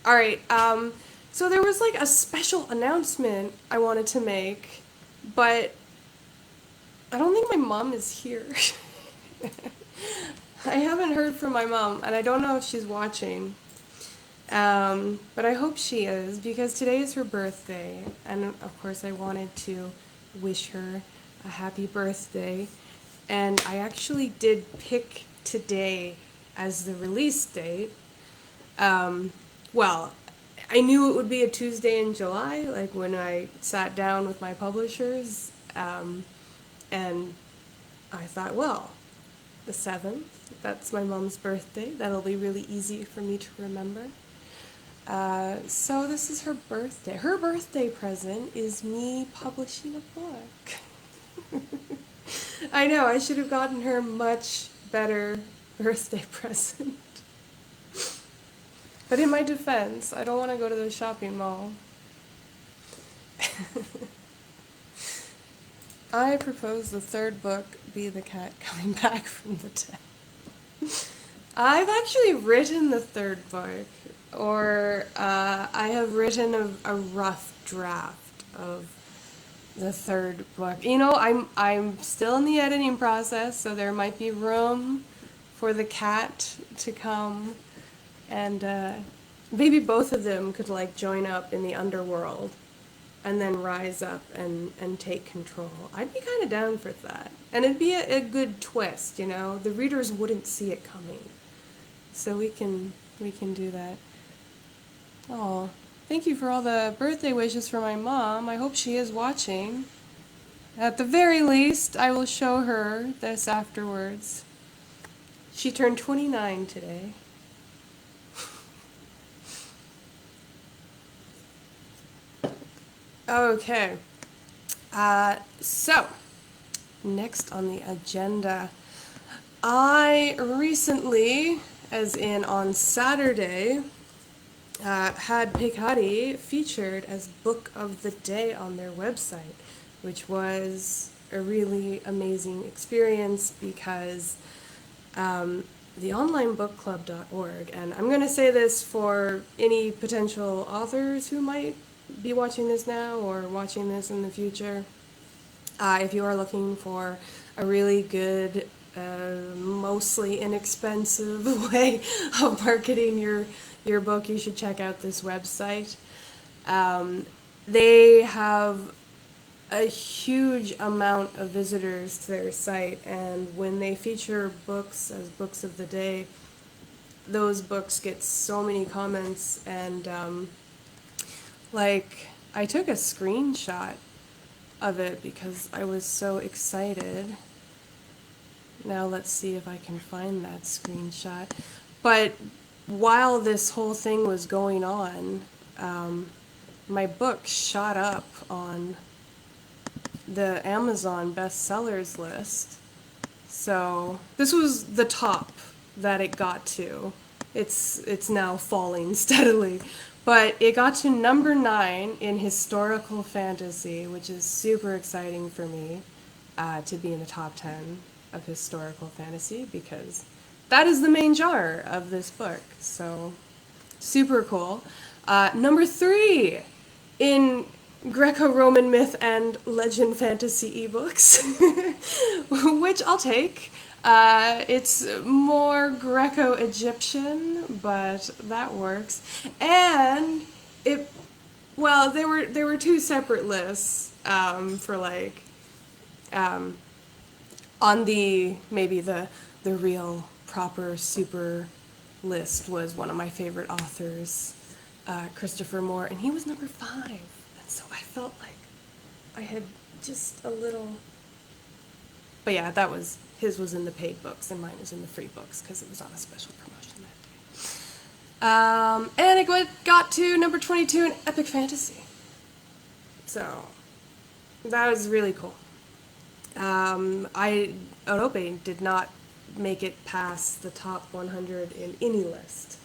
Speaker 2: All right, so there was like a special announcement I wanted to make, but I don't think my mom is here. I haven't heard from my mom, and I don't know if she's watching. But I hope she is, because today is her birthday, and of course I wanted to wish her a happy birthday. And I actually did pick today as the release date. Well, I knew it would be a Tuesday in July, like when I sat down with my publishers, and I thought, well, the 7th, that's my mom's birthday. That'll be really easy for me to remember. So this is her birthday. Her birthday present is me publishing a book. I know, I should have gotten her much better birthday present. But in my defense, I don't want to go to the shopping mall. I propose the 3rd book be the cat coming back from the dead. I've actually written the 3rd book, or I have written a rough draft of the 3rd book. You know, I'm still in the editing process, so there might be room for the cat to come, and maybe both of them could like join up in the underworld and then rise up and take control. I'd be kind of down for that. And it'd be a good twist, you know? The readers wouldn't see it coming. So we can do that. Oh, thank you for all the birthday wishes for my mom. I hope she is watching. At the very least, I will show her this afterwards. She turned 29 today. Okay, so next on the agenda, I recently, as in on Saturday, had Pekari featured as Book of the Day on their website, which was a really amazing experience because the onlinebookclub.org, and I'm going to say this for any potential authors who might be watching this now or watching this in the future. If you are looking for a really good, mostly inexpensive way of marketing your book, you should check out this website. They have a huge amount of visitors to their site, and when they feature books as books of the day, those books get so many comments, and like, I took a screenshot of it because I was so excited. Now let's see if I can find that screenshot. But while this whole thing was going on, my book shot up on the Amazon Bestsellers list. So this was the top that it got to. It's now falling steadily. But it got to number 9 in historical fantasy, which is super exciting for me to be in the top 10 of historical fantasy, because that is the main genre of this book. So super cool. Number 3 in Greco-Roman myth and legend fantasy ebooks, which I'll take. It's more Greco-Egyptian, but that works. And it, well, there were two separate lists for like on the maybe the real proper super list was one of my favorite authors, Christopher Moore, and he was number 5. And so I felt like I had just a little. But yeah, that was his was in the paid books and mine was in the free books because it was on a special promotion that day. And it got to number 22 in epic fantasy. So that was really cool. Orope did not make it past the top 100 in any list.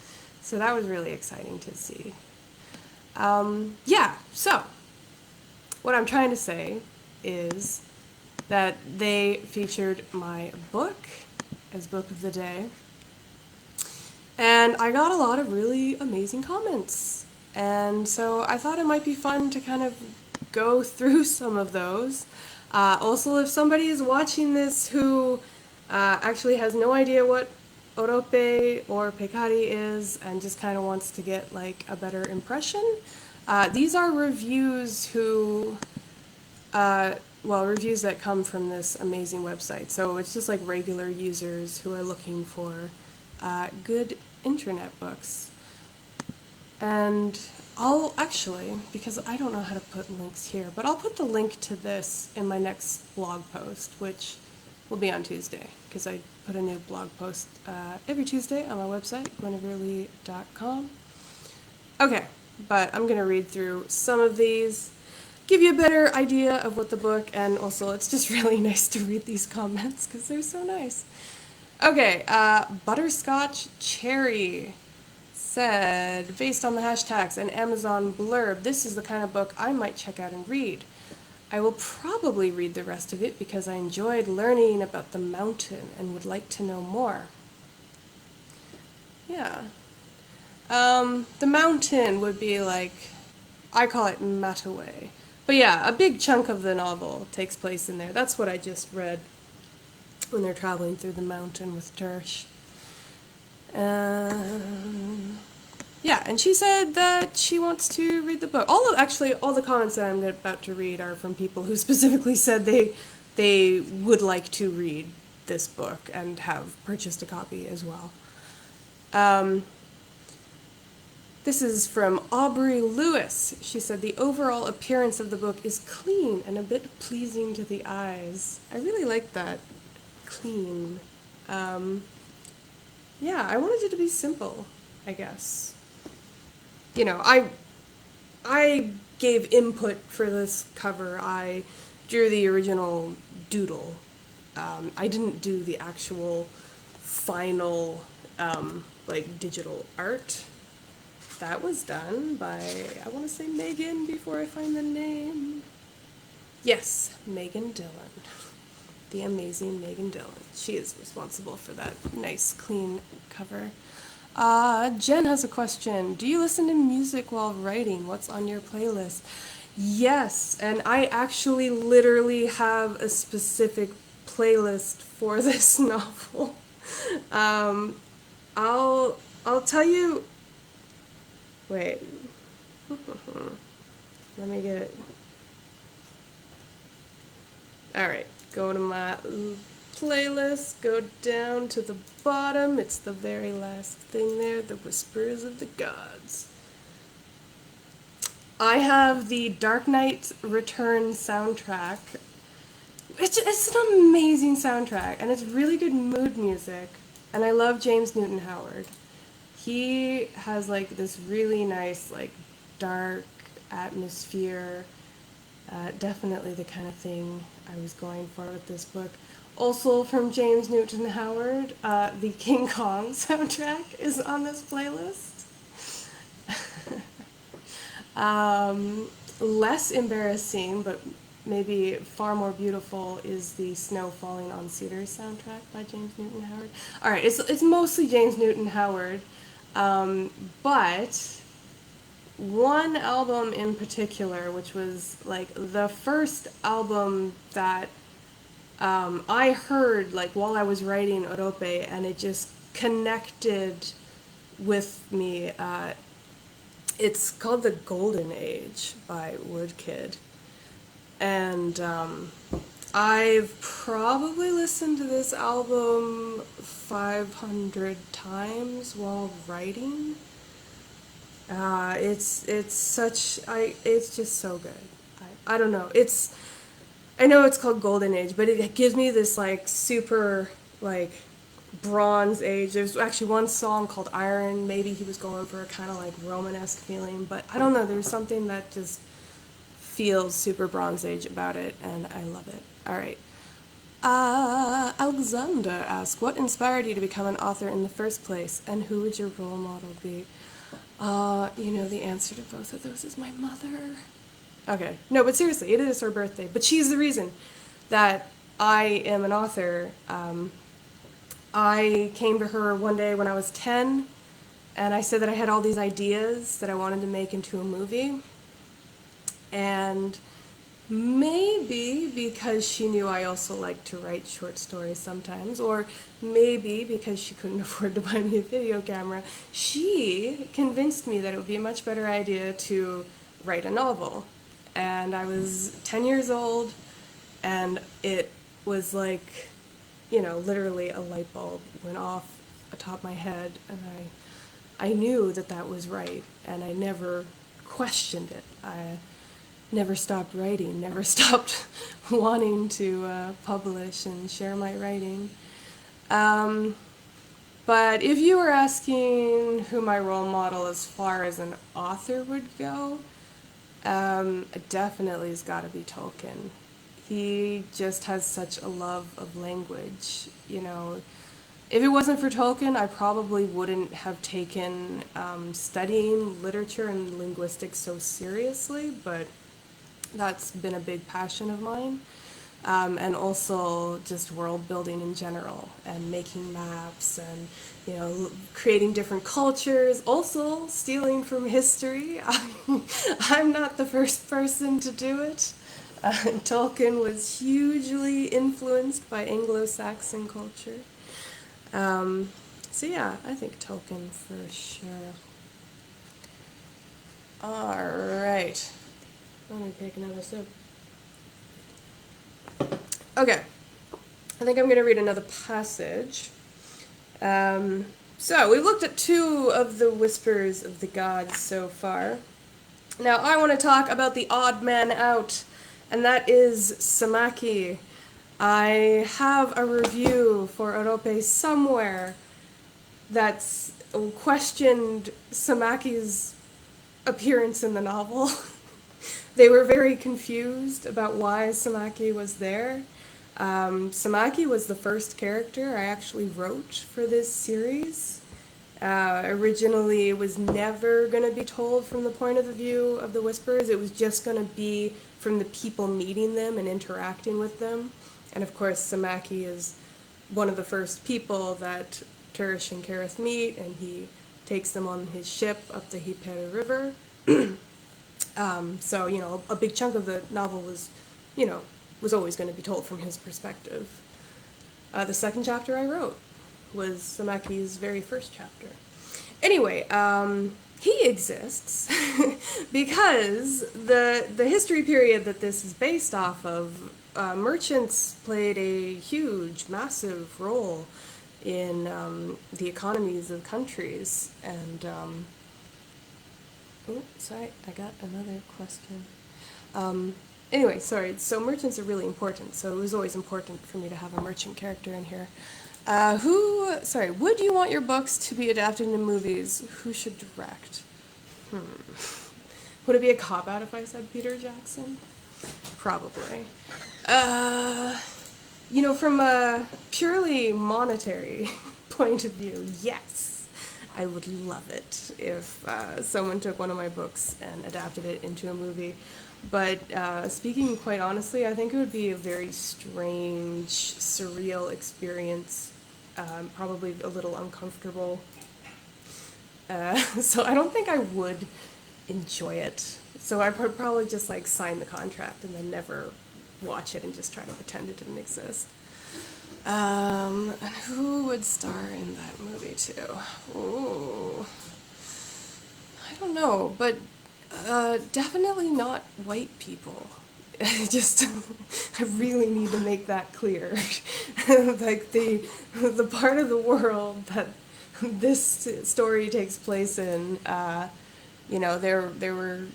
Speaker 2: So that was really exciting to see. Yeah, so what I'm trying to say is that they featured my book as book of the day. And I got a lot of really amazing comments. And so I thought it might be fun to kind of go through some of those. Also, if somebody is watching this who actually has no idea what Orope or Pekari is and just kind of wants to get like a better impression, these are reviews reviews that come from this amazing website. So it's just like regular users who are looking for good internet books. And I'll actually, because I don't know how to put links here, but I'll put the link to this in my next blog post, which will be on Tuesday, because I put a new blog post every Tuesday on my website, guineverelee.com. Okay, but I'm going to read through some of these, give you a better idea of what the book, and also it's just really nice to read these comments, because they're so nice. Okay, Butterscotch Cherry said, based on the hashtags and Amazon blurb, this is the kind of book I might check out and read. I will probably read the rest of it because I enjoyed learning about the mountain and would like to know more. Yeah. The mountain would be like, I call it Mataway. But yeah, a big chunk of the novel takes place in there. That's what I just read when they're traveling through the mountain with Tersh. Yeah, and she said that she wants to read the book. All the comments that I'm about to read are from people who specifically said they would like to read this book and have purchased a copy as well. This is from Aubrey Lewis. She said, the overall appearance of the book is clean and a bit pleasing to the eyes. I really like that. Clean. Yeah, I wanted it to be simple, I guess. You know, I gave input for this cover. I drew the original doodle. I didn't do the actual final, digital art. That was done by, I want to say Megan before I find the name. Yes, Megan Dillon. The amazing Megan Dillon. She is responsible for that nice, clean cover. Jen has a question. Do you listen to music while writing? What's on your playlist? Yes, and I actually literally have a specific playlist for this novel. I'll tell you. Wait. Let me get it. All right. Go to my playlist, go down to the bottom. It's the very last thing there, The Whispers of the Gods. I have the Dark Knight Return soundtrack. It's an amazing soundtrack, and it's really good mood music. And I love James Newton Howard. He has like this really nice, like, dark atmosphere. Definitely the kind of thing I was going for with this book. Also from James Newton Howard, the King Kong soundtrack is on this playlist. Less embarrassing, but maybe far more beautiful, is the Snow Falling on Cedars soundtrack by James Newton Howard. All right, it's mostly James Newton Howard, but one album in particular, which was like the first album that I heard like while I was writing Orope, and it just connected with me. It's called The Golden Age by Woodkid. And I've probably listened to this album 500 times while writing. It's just so good. I don't know. I know it's called Golden Age, but it gives me this like super like Bronze Age. There's actually one song called Iron. Maybe he was going for a kind of like Romanesque feeling, but I don't know. There's something that just feels super Bronze Age about it, and I love it. All right. Alexander asks, what inspired you to become an author in the first place, and who would your role model be? The answer to both of those is my mother. Okay. No, but seriously, it is her birthday. But she's the reason that I am an author. I came to her one day when I was 10, and I said that I had all these ideas that I wanted to make into a movie. And maybe because she knew I also liked to write short stories sometimes, or maybe because she couldn't afford to buy me a video camera, she convinced me that it would be a much better idea to write a novel. And I was 10 years old, and it was like, literally a light bulb went off atop my head, and I knew that that was right, and I never questioned it. I never stopped writing, never stopped wanting to publish and share my writing. But if you were asking who my role model as far as an author would go, it definitely has got to be Tolkien. He just has such a love of language. If it wasn't for Tolkien, I probably wouldn't have taken studying literature and linguistics so seriously, but that's been a big passion of mine. And also just world building in general, and making maps, and creating different cultures, also stealing from history. I'm not the first person to do it. Tolkien was hugely influenced by Anglo-Saxon culture. So yeah, I think Tolkien for sure. All right. I'm going to take another sip. Okay. I think I'm going to read another passage. So, we've looked at 2 of the Whispers of the Gods so far. Now, I want to talk about the odd man out, and that is Samaki. I have a review for Orope somewhere that's questioned Samaki's appearance in the novel. They were very confused about why Samaki was there. Samaki was the first character I actually wrote for this series. Originally, it was never going to be told from the point of view of the Whisperers. It was just going to be from the people meeting them and interacting with them. And of course, Samaki is one of the first people that Turish and Kareth meet, and he takes them on his ship up the Hipere River. So, a big chunk of the novel was always going to be told from his perspective. The second chapter I wrote was Samaki's very first chapter. Anyway, he exists because the history period that this is based off of, merchants played a huge, massive role in the economies of countries. And sorry, I got another question. Anyway, sorry, so merchants are really important, so it was always important for me to have a merchant character in here. Would you want your books to be adapted into movies? Who should direct? Would it be a cop-out if I said Peter Jackson? Probably. From a purely monetary point of view, yes. I would love it if someone took one of my books and adapted it into a movie. But speaking quite honestly, I think it would be a very strange, surreal experience, probably a little uncomfortable. So I don't think I would enjoy it. So I would probably just like sign the contract and then never watch it and just try to pretend it didn't exist. And who would star in that movie too? Ooh, I don't know, but definitely not white people. Just, I really need to make that clear. Like the part of the world that this story takes place in, there were,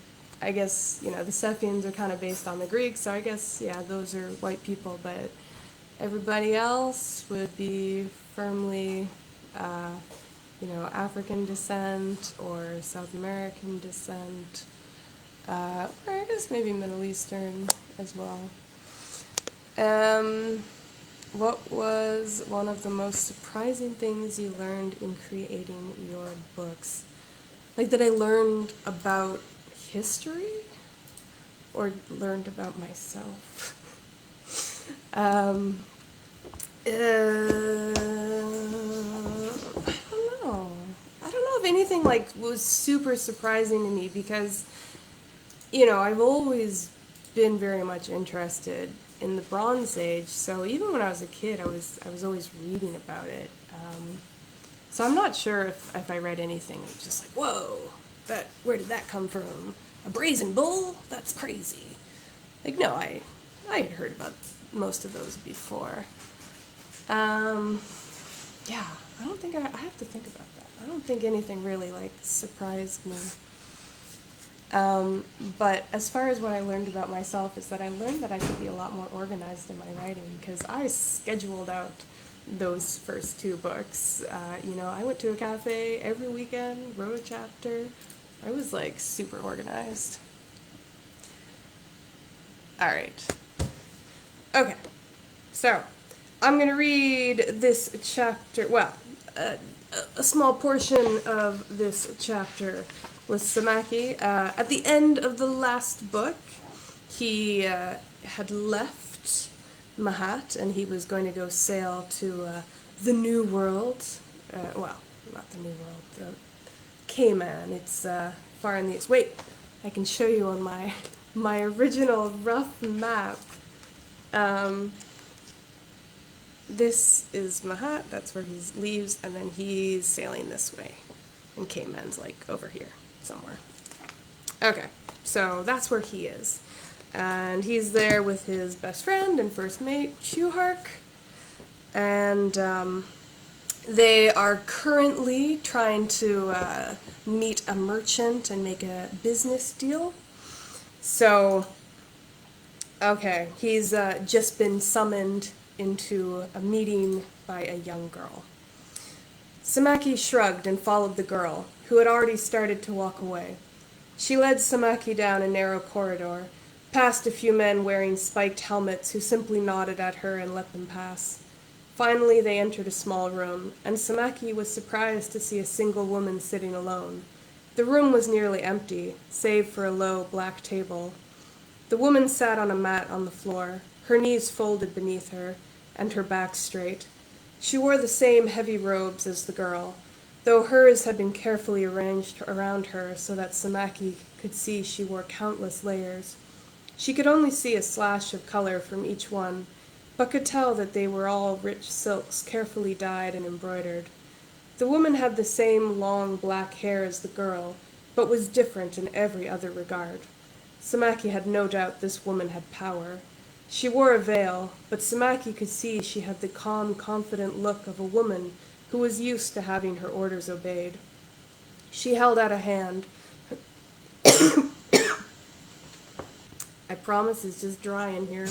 Speaker 2: I guess, the Scythians are kind of based on the Greeks, so I guess, yeah, those are white people, but everybody else would be firmly, African descent or South American descent, or I guess maybe Middle Eastern as well. What was one of the most surprising things you learned in creating your books? Like that I learned about history or learned about myself? I don't know. I don't know if anything like was super surprising to me because, I've always been very much interested in the Bronze Age. So even when I was a kid, I was always reading about it. So I'm not sure if I read anything that was just like, whoa, where did that come from? A brazen bull? That's crazy. Like, no, I had heard about most of those before. Yeah, I don't think I have to think about that. I don't think anything really, like, surprised me. But as far as what I learned about myself is that I learned that I could be a lot more organized in my writing because I scheduled out those first two books. I went to a cafe every weekend, wrote a chapter. I was, like, super organized. All right. Okay. So, I'm going to read this chapter, a small portion of this chapter with Samaki. At the end of the last book, he had left Mahat and he was going to go sail to the New World. Not the New World, the Cayman. It's far in the east. Wait, I can show you on my original rough map. This is Mahat, that's where he leaves, and then he's sailing this way. And Cayman's like over here somewhere. Okay, so that's where he is. And he's there with his best friend and first mate, Shuhark. And they are currently trying to meet a merchant and make a business deal. So, okay, he's just been summoned into a meeting by a young girl. Samaki shrugged and followed the girl, who had already started to walk away. She led Samaki down a narrow corridor, past a few men wearing spiked helmets who simply nodded at her and let them pass. Finally, they entered a small room, and Samaki was surprised to see a single woman sitting alone. The room was nearly empty, save for a low, black table. The woman sat on a mat on the floor, her knees folded beneath her, and her back straight. She wore the same heavy robes as the girl, though hers had been carefully arranged around her so that Samaki could see she wore countless layers. She could only see a slash of color from each one, but could tell that they were all rich silks carefully dyed and embroidered. The woman had the same long black hair as the girl, but was different in every other regard. Samaki had no doubt this woman had power. She wore a veil, but Samaki could see she had the calm, confident look of a woman who was used to having her orders obeyed. She held out a hand. I promise it's just dry in here.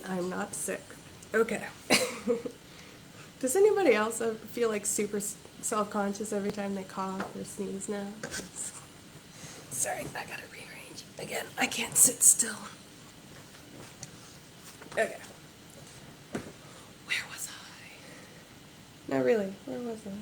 Speaker 2: I'm not sick. Okay. Does anybody else feel like super self-conscious every time they cough or sneeze now? Sorry, I gotta rearrange. Again, I can't sit still. Okay. Where was I? No, really, where was I?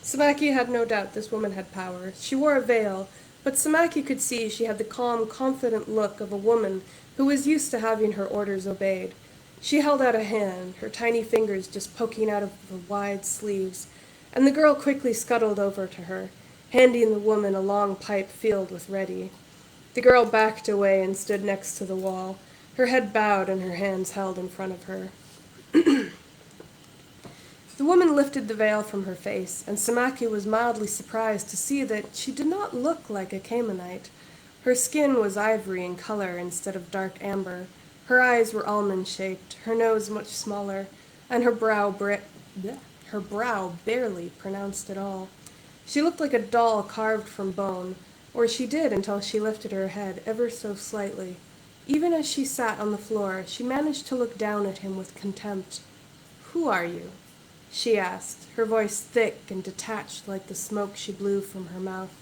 Speaker 2: Samaki had no doubt this woman had power. She wore a veil, but Samaki could see she had the calm, confident look of a woman who was used to having her orders obeyed. She held out a hand, her tiny fingers just poking out of her wide sleeves, and the girl quickly scuttled over to her, handing the woman a long pipe filled with ready. The girl backed away and stood next to the wall, her head bowed and her hands held in front of her. The woman lifted the veil from her face, and Samaki was mildly surprised to see that she did not look like a Canaanite. Her skin was ivory in color instead of dark amber. Her eyes were almond-shaped, her nose much smaller, and her brow barely pronounced at all. She looked like a doll carved from bone, or she did until she lifted her head ever so slightly. Even as she sat on the floor, she managed to look down at him with contempt. "Who are you?" she asked, her voice thick and detached like the smoke she blew from her mouth.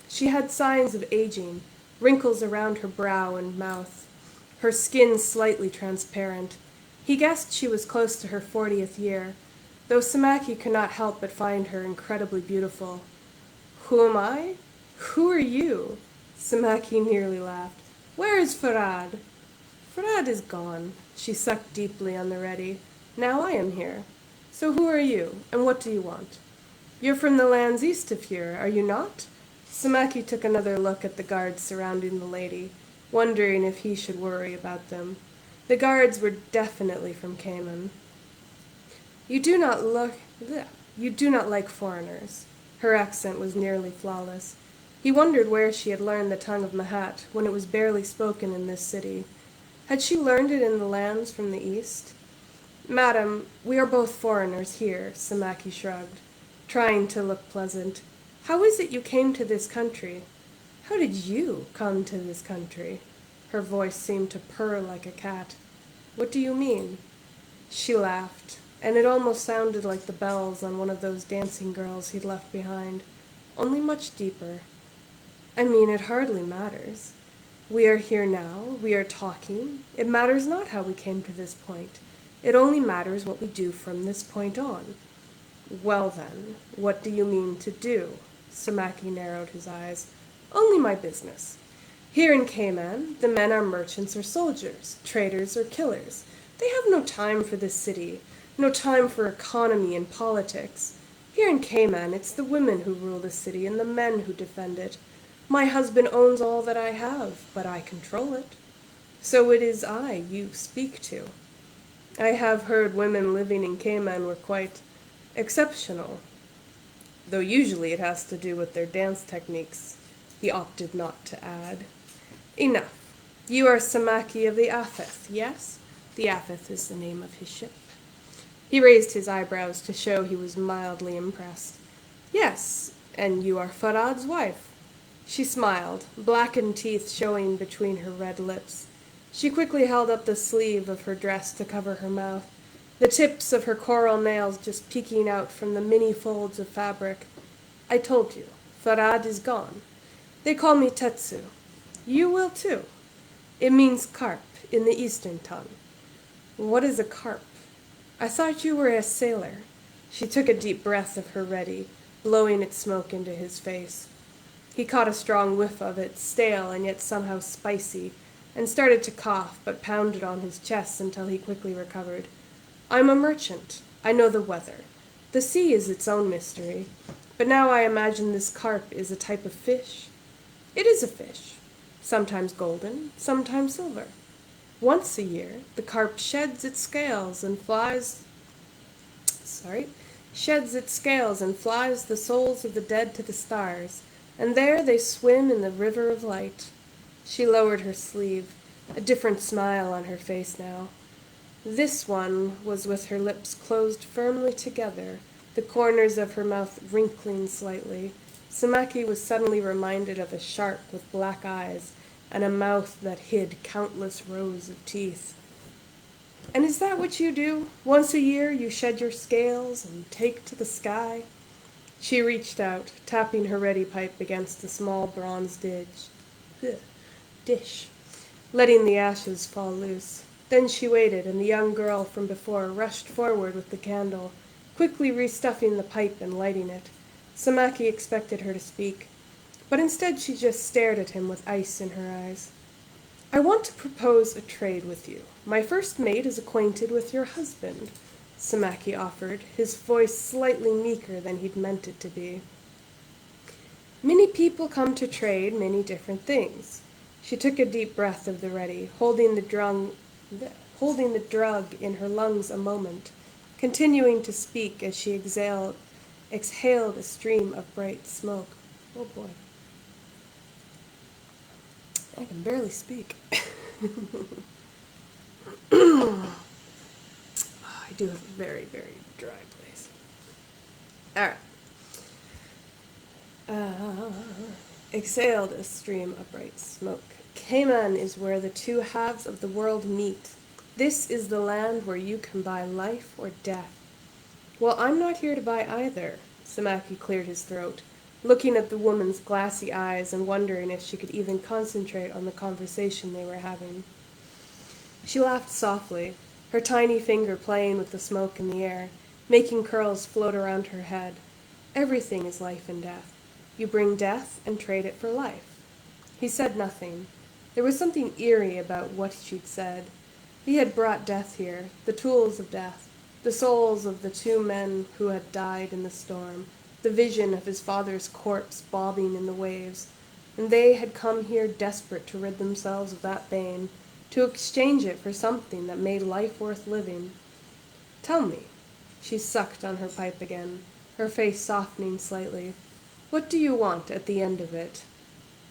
Speaker 2: She had signs of aging, wrinkles around her brow and mouth, her skin slightly transparent. He guessed she was close to her 40th year, though Samaki could not help but find her incredibly beautiful. "Who am I? Who are you?" Samaki nearly laughed. "Where is Farad?" "Farad is gone." She sucked deeply on the ready. "Now I am here. So who are you, and what do you want?" "You're from the lands east of here, are you not?" Samaki took another look at the guards surrounding the lady, wondering if he should worry about them. The guards were definitely from Cayman. You do not like foreigners." Her accent was nearly flawless. He wondered where she had learned the tongue of Mahat when it was barely spoken in this city. Had she learned it in the lands from the east? "Madam, we are both foreigners here," Samaki shrugged, trying to look pleasant. "How is it you came to this country?" "How did you come to this country?" Her voice seemed to purr like a cat. "What do you mean?" She laughed, and it almost sounded like the bells on one of those dancing girls he'd left behind, only much deeper. "I mean, it hardly matters. We are here now, we are talking. It matters not how we came to this point. It only matters what we do from this point on." "Well then, what do you mean to do?" Samaki narrowed his eyes. "Only my business. Here in Cayman, the men are merchants or soldiers, traders or killers. They have no time for this city, no time for economy and politics. Here in Cayman, it's the women who rule the city and the men who defend it. My husband owns all that I have, but I control it. So it is I you speak to. I have heard women living in Cayman were quite exceptional, though usually it has to do with their dance techniques," he opted not to add. "Enough. You are Samaki of the Afeth, yes?" The Afeth is the name of his ship. He raised his eyebrows to show he was mildly impressed. "Yes, and you are Farad's wife." She smiled, blackened teeth showing between her red lips. She quickly held up the sleeve of her dress to cover her mouth, the tips of her coral nails just peeking out from the many folds of fabric. "I told you, Farad is gone. They call me Tetsu. You will too. It means carp in the Eastern tongue." "What is a carp?" "I thought you were a sailor." She took a deep breath of her ready, blowing its smoke into his face. He caught a strong whiff of it, stale and yet somehow spicy, and started to cough, but pounded on his chest until he quickly recovered. "I'm a merchant. I know the weather. The sea is its own mystery. But now I imagine this carp is a type of fish." "It is a fish. Sometimes golden, sometimes silver. Once a year, the carp sheds its scales and flies the souls of the dead to the stars, and there they swim in the river of light." She lowered her sleeve, a different smile on her face now. This one was with her lips closed firmly together, the corners of her mouth wrinkling slightly. Samaki was suddenly reminded of a shark with black eyes and a mouth that hid countless rows of teeth. "And is that what you do? Once a year you shed your scales and take to the sky?" She reached out, tapping her ready pipe against the small bronze dish, letting the ashes fall loose. Then she waited, and the young girl from before rushed forward with the candle, quickly restuffing the pipe and lighting it. Samaki expected her to speak, but instead she just stared at him with ice in her eyes. "I want to propose a trade with you. My first mate is acquainted with your husband. Samaki offered, his voice slightly meeker than he'd meant it to be. Many people come to trade many different things. She took a deep breath of the ready, holding the drug in her lungs a moment, continuing to speak as she exhaled a stream of bright smoke. Oh boy. I can barely speak. I do have a very, very dry place. All right. Exhaled a stream of bright smoke. Cayman is where the two halves of the world meet. This is the land where you can buy life or death. Well, I'm not here to buy either. Samaki cleared his throat, looking at the woman's glassy eyes and wondering if she could even concentrate on the conversation they were having. She laughed softly, her tiny finger playing with the smoke in the air, making curls float around her head. Everything is life and death. You bring death and trade it for life. He said nothing. There was something eerie about what she'd said. He had brought death here, the tools of death, the souls of the two men who had died in the storm, the vision of his father's corpse bobbing in the waves, and they had come here desperate to rid themselves of that bane, to exchange it for something that made life worth living. Tell me. She sucked on her pipe again, her face softening slightly. What do you want at the end of it?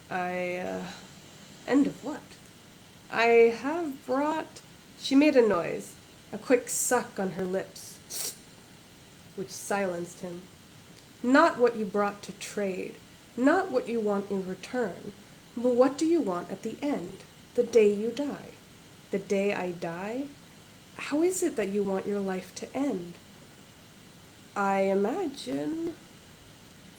Speaker 2: End of what? I have brought... She made a noise, a quick suck on her lips, which silenced him. Not what you brought to trade, not what you want in return, but what do you want at the end, the day you die? The day I die? How is it that you want your life to end? I imagine...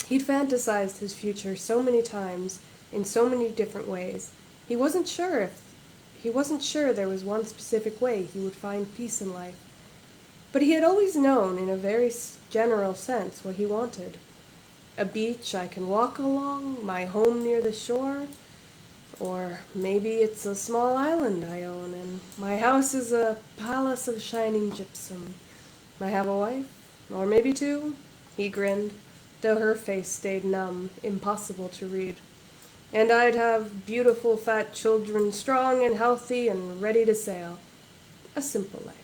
Speaker 2: He'd fantasized his future so many times, in so many different ways. He wasn't sure there was one specific way he would find peace in life. But he had always known, in a very general sense, what he wanted. A beach I can walk along, my home near the shore, or maybe it's a small island I own, and my house is a palace of shining gypsum. I have a wife, or maybe two. He grinned, though her face stayed numb, impossible to read. And I'd have beautiful fat children, strong and healthy and ready to sail. A simple life.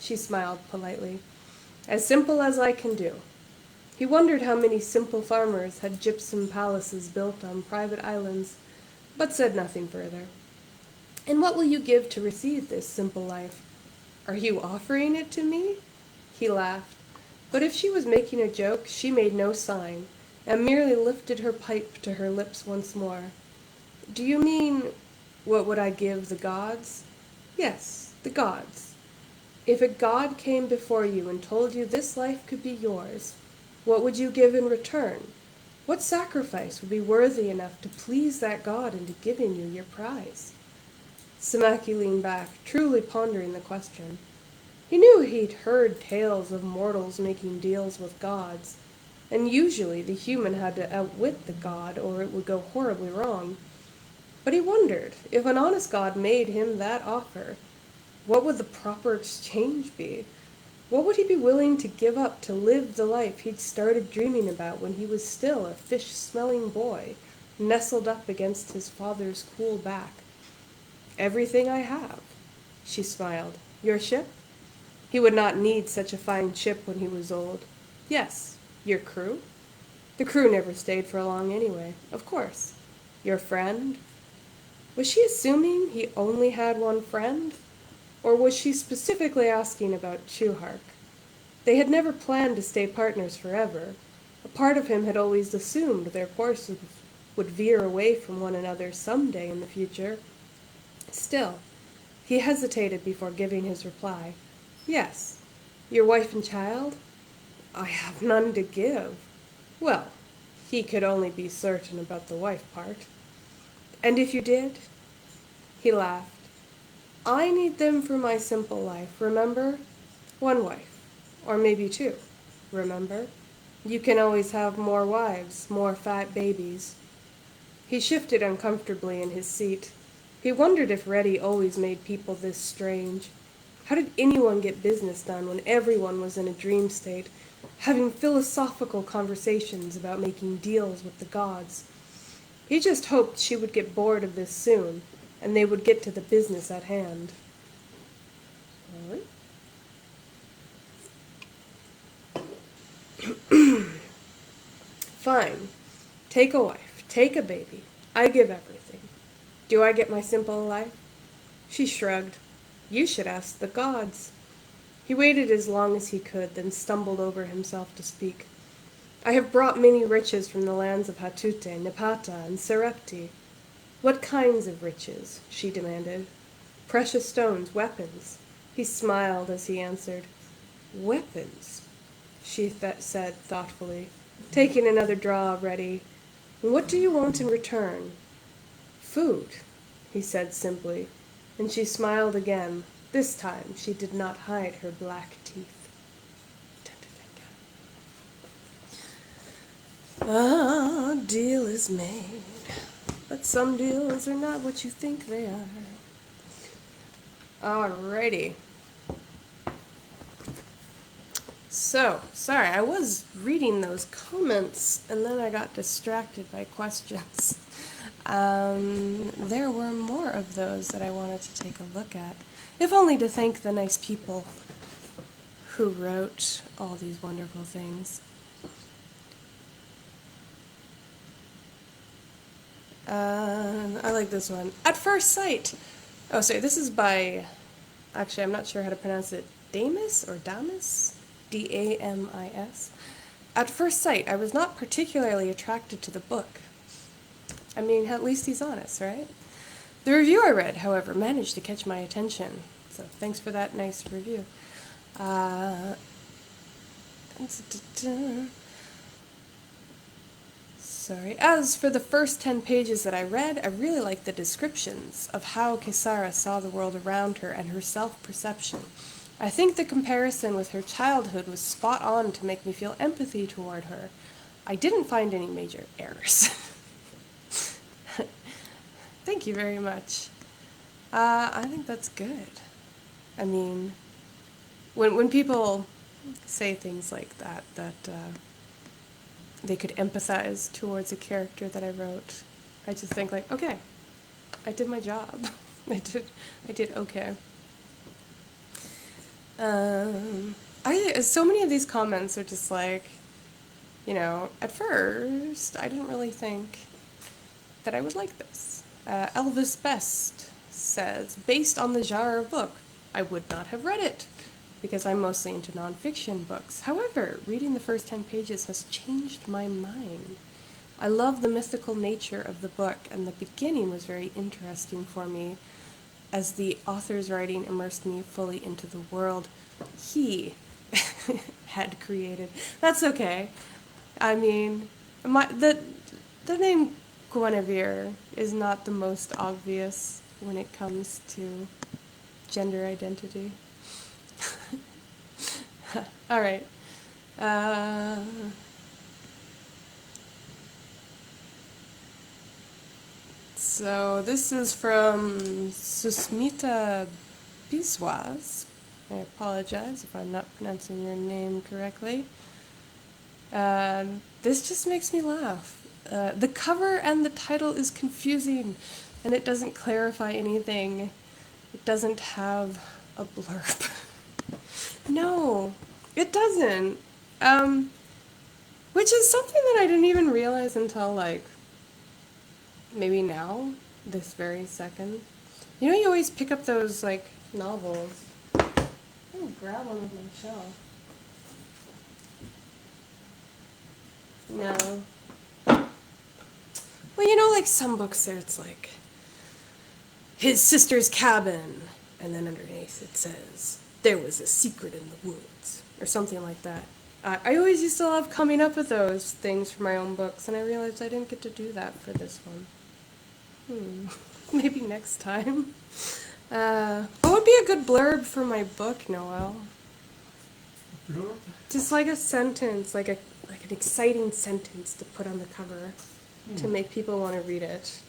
Speaker 2: She smiled politely. As simple as I can do. He wondered how many simple farmers had gypsum palaces built on private islands, but said nothing further. And what will you give to receive this simple life? Are you offering it to me? He laughed. But if she was making a joke, she made no sign, and merely lifted her pipe to her lips once more. Do you mean, what would I give the gods? Yes, the gods. If a god came before you and told you this life could be yours, what would you give in return? What sacrifice would be worthy enough to please that god into giving you your prize? Samaki leaned back, truly pondering the question. He knew he'd heard tales of mortals making deals with gods, and usually the human had to outwit the god or it would go horribly wrong. But he wondered, if an honest god made him that offer, what would the proper exchange be? What would he be willing to give up to live the life he'd started dreaming about when he was still a fish-smelling boy, nestled up against his father's cool back? Everything I have, she smiled. Your ship? He would not need such a fine ship when he was old. Yes. Your crew? The crew never stayed for long anyway, of course. Your friend? Was she assuming he only had one friend? Or was she specifically asking about Chuhark? They had never planned to stay partners forever. A part of him had always assumed their courses would veer away from one another someday in the future. Still, he hesitated before giving his reply. Yes. Your wife and child? I have none to give. Well, he could only be certain about the wife part. And if you did? He laughed. I need them for my simple life, remember? One wife, or maybe two, remember? You can always have more wives, more fat babies. He shifted uncomfortably in his seat. He wondered if Reddy always made people this strange. How did anyone get business done when everyone was in a dream state, having philosophical conversations about making deals with the gods? He just hoped she would get bored of this soon, and they would get to the business at hand. Fine. Take a wife. Take a baby. I give everything. Do I get my simple life? She shrugged. You should ask the gods. He waited as long as he could, then stumbled over himself to speak. I have brought many riches from the lands of Hatute, Nepata, and Serepti. What kinds of riches? She demanded. Precious stones, weapons. He smiled as he answered. Weapons, she said thoughtfully, taking another draw ready. What do you want in return? Food, he said simply, and she smiled again. This time she did not hide her black teeth. Ah, deal is made, but some deals are not what you think they are. Alrighty. So, sorry, I was reading those comments and then I got distracted by questions. There were more of those that I wanted to take a look at, if only to thank the nice people who wrote all these wonderful things. I like this one. At first sight. Oh, sorry, this is by, actually, I'm not sure how to pronounce it, Damis or Damis? D-A-M-I-S. At first sight, I was not particularly attracted to the book. I mean, at least he's honest, right? The review I read, however, managed to catch my attention. So thanks for that nice review. Sorry. As for the first 10 pages that I read, I really liked the descriptions of how Kesara saw the world around her and her self-perception. I think the comparison with her childhood was spot on to make me feel empathy toward her. I didn't find any major errors. Thank you very much. I think that's good. I mean, when people say things like that, they could empathize towards a character that I wrote, I just think like, okay, I did my job. I did okay. So many of these comments are just like, you know, at first I didn't really think that I would like this. Elvis Best says, based on the genre of book, I would not have read it because I'm mostly into nonfiction books. However, reading the first 10 pages has changed my mind. I love the mythical nature of the book, and the beginning was very interesting for me as the author's writing immersed me fully into the world he had created. That's okay. I mean, the name Guinevere is not the most obvious when it comes to gender identity. All right. So this is from Susmita Biswas. I apologize if I'm not pronouncing your name correctly. This just makes me laugh. The cover and the title is confusing, and it doesn't clarify anything. It doesn't have a blurb. No, it doesn't. Which is something that I didn't even realize until, like, maybe now, this very second. You know, you always pick up those, like, novels. I'm gonna grab one with my shelf. No. Well, you know, like some books there, it's like, his sister's cabin, and then underneath it says, there was a secret in the woods, or something like that. I always used to love coming up with those things for my own books, and I realized I didn't get to do that for this one. Maybe next time. What would be a good blurb for my book, Noel?
Speaker 1: Blurb?
Speaker 2: Just like a sentence, like an exciting sentence to put on the cover to make people want to read it.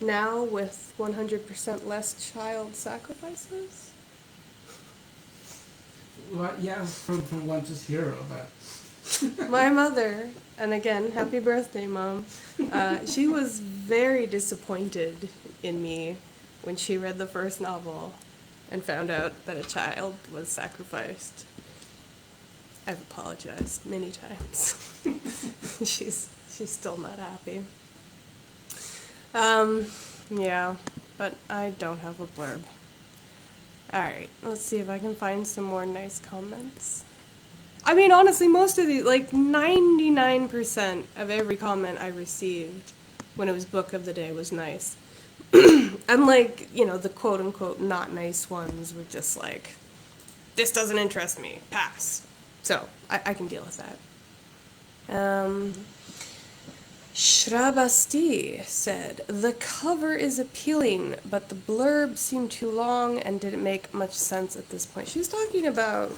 Speaker 2: now with 100% less child sacrifices?
Speaker 1: Well, yeah, from one to zero, but
Speaker 2: My mother, and again, happy birthday, Mom, she was very disappointed in me when she read the first novel and found out that a child was sacrificed. I've apologized many times. she's still not happy. Yeah, but I don't have a blurb. Alright, let's see if I can find some more nice comments. I mean, honestly, most of these, like 99% of every comment I received when it was book of the day was nice. And like, the quote unquote not nice ones were just like, this doesn't interest me, pass. So, I can deal with that. Shrabasti said, the cover is appealing, but the blurb seemed too long and didn't make much sense at this point. She's talking about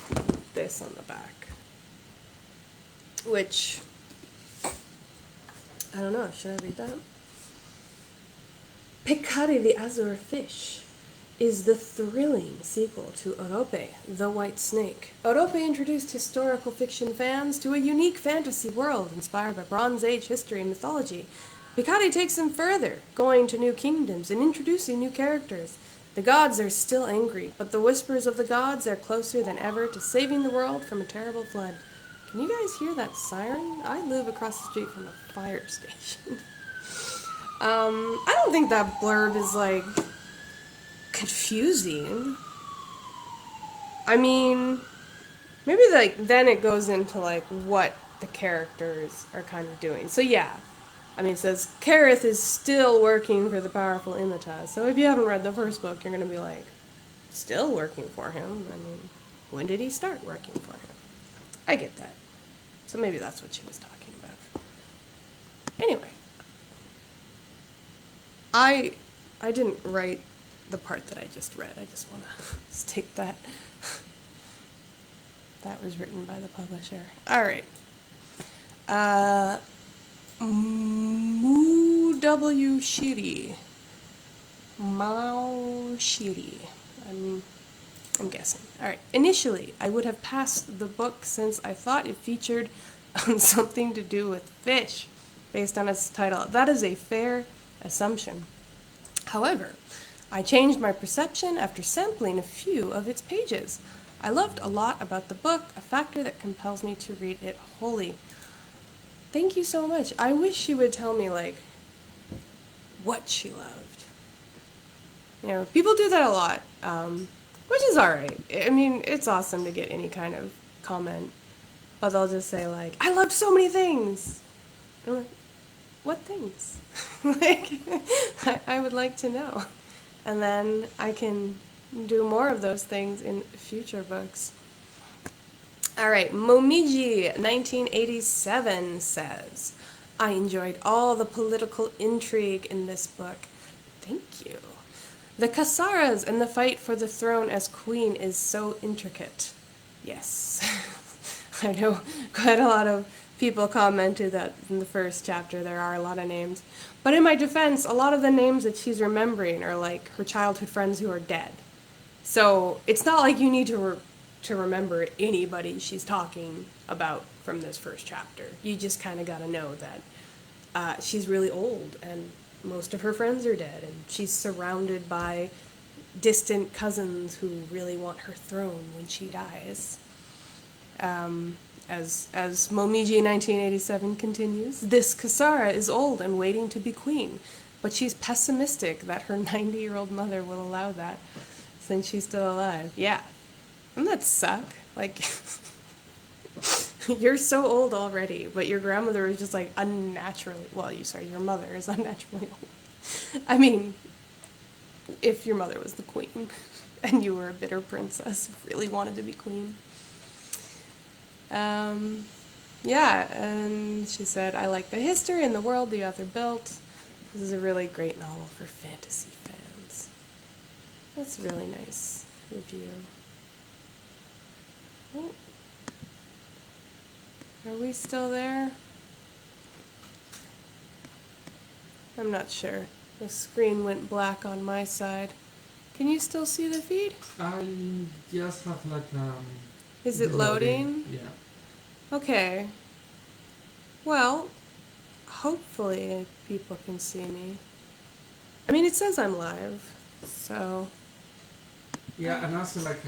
Speaker 2: this on the back, which, I don't know, should I read that? Pekari the Azure Fish is the thrilling sequel to Orope, the White Snake. Orope introduced historical fiction fans to a unique fantasy world inspired by Bronze Age history and mythology. Pekari takes them further, going to new kingdoms and introducing new characters. The gods are still angry, but the whispers of the gods are closer than ever to saving the world from a terrible flood. Can you guys hear that siren? I live across the street from a fire station. I don't think that blurb is, like, confusing. I mean, maybe, like, then it goes into, like, what the characters are kind of doing. So, yeah. I mean, it says, Kareth is still working for the powerful Imita. So if you haven't read the first book, you're going to be like, still working for him? I mean, when did he start working for him? I get that. So maybe that's what she was talking about. Anyway. I didn't write the part that I just read. I just want to state that. That was written by the publisher. All right. Mu W Shiri. Mao Shiri. I'm guessing. All right. Initially, I would have passed the book since I thought it featured something to do with fish based on its title. That is a fair assumption. However, I changed my perception after sampling a few of its pages. I loved a lot about the book, a factor that compels me to read it wholly. Thank you so much. I wish she would tell me, like, what she loved. People do that a lot, which is alright. I mean, it's awesome to get any kind of comment, but they'll just say, like, I loved so many things. I'm like, what things? Like, I would like to know. And then I can do more of those things in future books. All right, Momiji 1987 says, I enjoyed all the political intrigue in this book. Thank you. The Kasaras and the fight for the throne as queen is so intricate. Yes. I know quite a lot of people commented that in the first chapter there are a lot of names. But in my defense, a lot of the names that she's remembering are like her childhood friends who are dead. So it's not like you need to remember anybody she's talking about from this first chapter. You just kind of got to know that she's really old and most of her friends are dead, and she's surrounded by distant cousins who really want her throne when she dies. As Momiji 1987 continues, this Kasara is old and waiting to be queen, but she's pessimistic that her 90-year-old mother will allow that since she's still alive. Yeah. Doesn't that suck? Like, you're so old already, but your grandmother is just like unnaturally, your mother is unnaturally old. I mean, if your mother was the queen and you were a bitter princess who really wanted to be queen. Yeah, and she said, I like the history and the world the author built. This is a really great novel for fantasy fans. That's a really nice review. Oh. Are we still there? I'm not sure. The screen went black on my side. Can you still see the feed?
Speaker 1: I just have like
Speaker 2: Is it loading?
Speaker 1: Yeah.
Speaker 2: Okay. Well, hopefully people can see me. I mean, it says I'm live, so.
Speaker 1: Yeah, and also like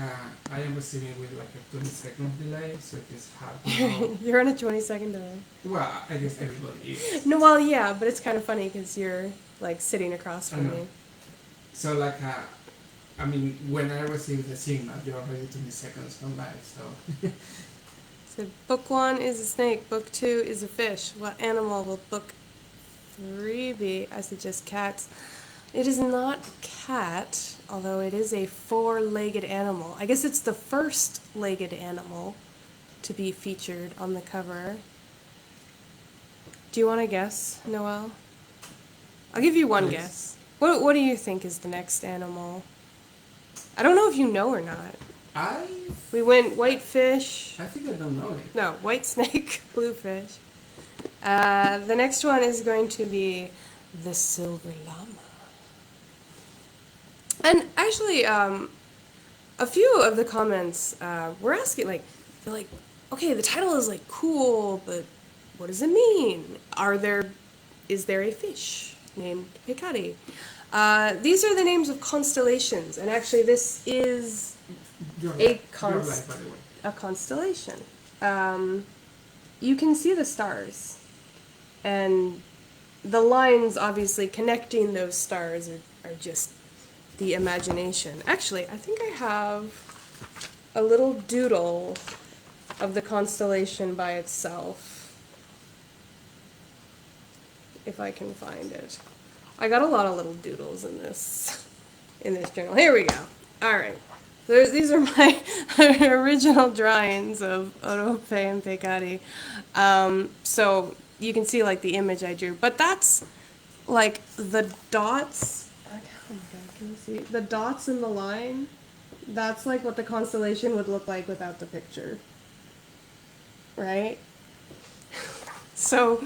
Speaker 1: I am receiving with like a 20-second delay, so it is hard to know.
Speaker 2: You're on a 20-second delay.
Speaker 1: Well, I guess everybody is.
Speaker 2: No, well, yeah, but it's kind of funny because you're like sitting across from me.
Speaker 1: So like I mean, when I receive the signal, you're already 20 seconds from live, so.
Speaker 2: So book 1 is a snake, book 2 is a fish. What animal will book 3 be? I suggest cats. It is not a cat, although it is a 4-legged animal. I guess it's the first legged animal to be featured on the cover. Do you want to guess, Noelle? I'll give you one guess. What do you think is the next animal? I don't know if you know or not. We went white fish.
Speaker 1: I think I don't know it.
Speaker 2: No, white snake, blue fish. The next one is going to be the silver llama. And actually, a few of the comments were asking, they're like, okay, the title is like cool, but what does it mean? Is there a fish named Pekari? These are the names of constellations, and actually this is a constellation. You can see the stars, and the lines obviously connecting those stars are just the imagination. Actually, I think I have a little doodle of the constellation by itself, if I can find it. I got a lot of little doodles in this journal. Here we go. All right. These are my original drawings of Orope and Pekari. So you can see like the image I drew, but that's like the dots. Oh my God, can you see the dots in the line? That's like what the constellation would look like without the picture, right? So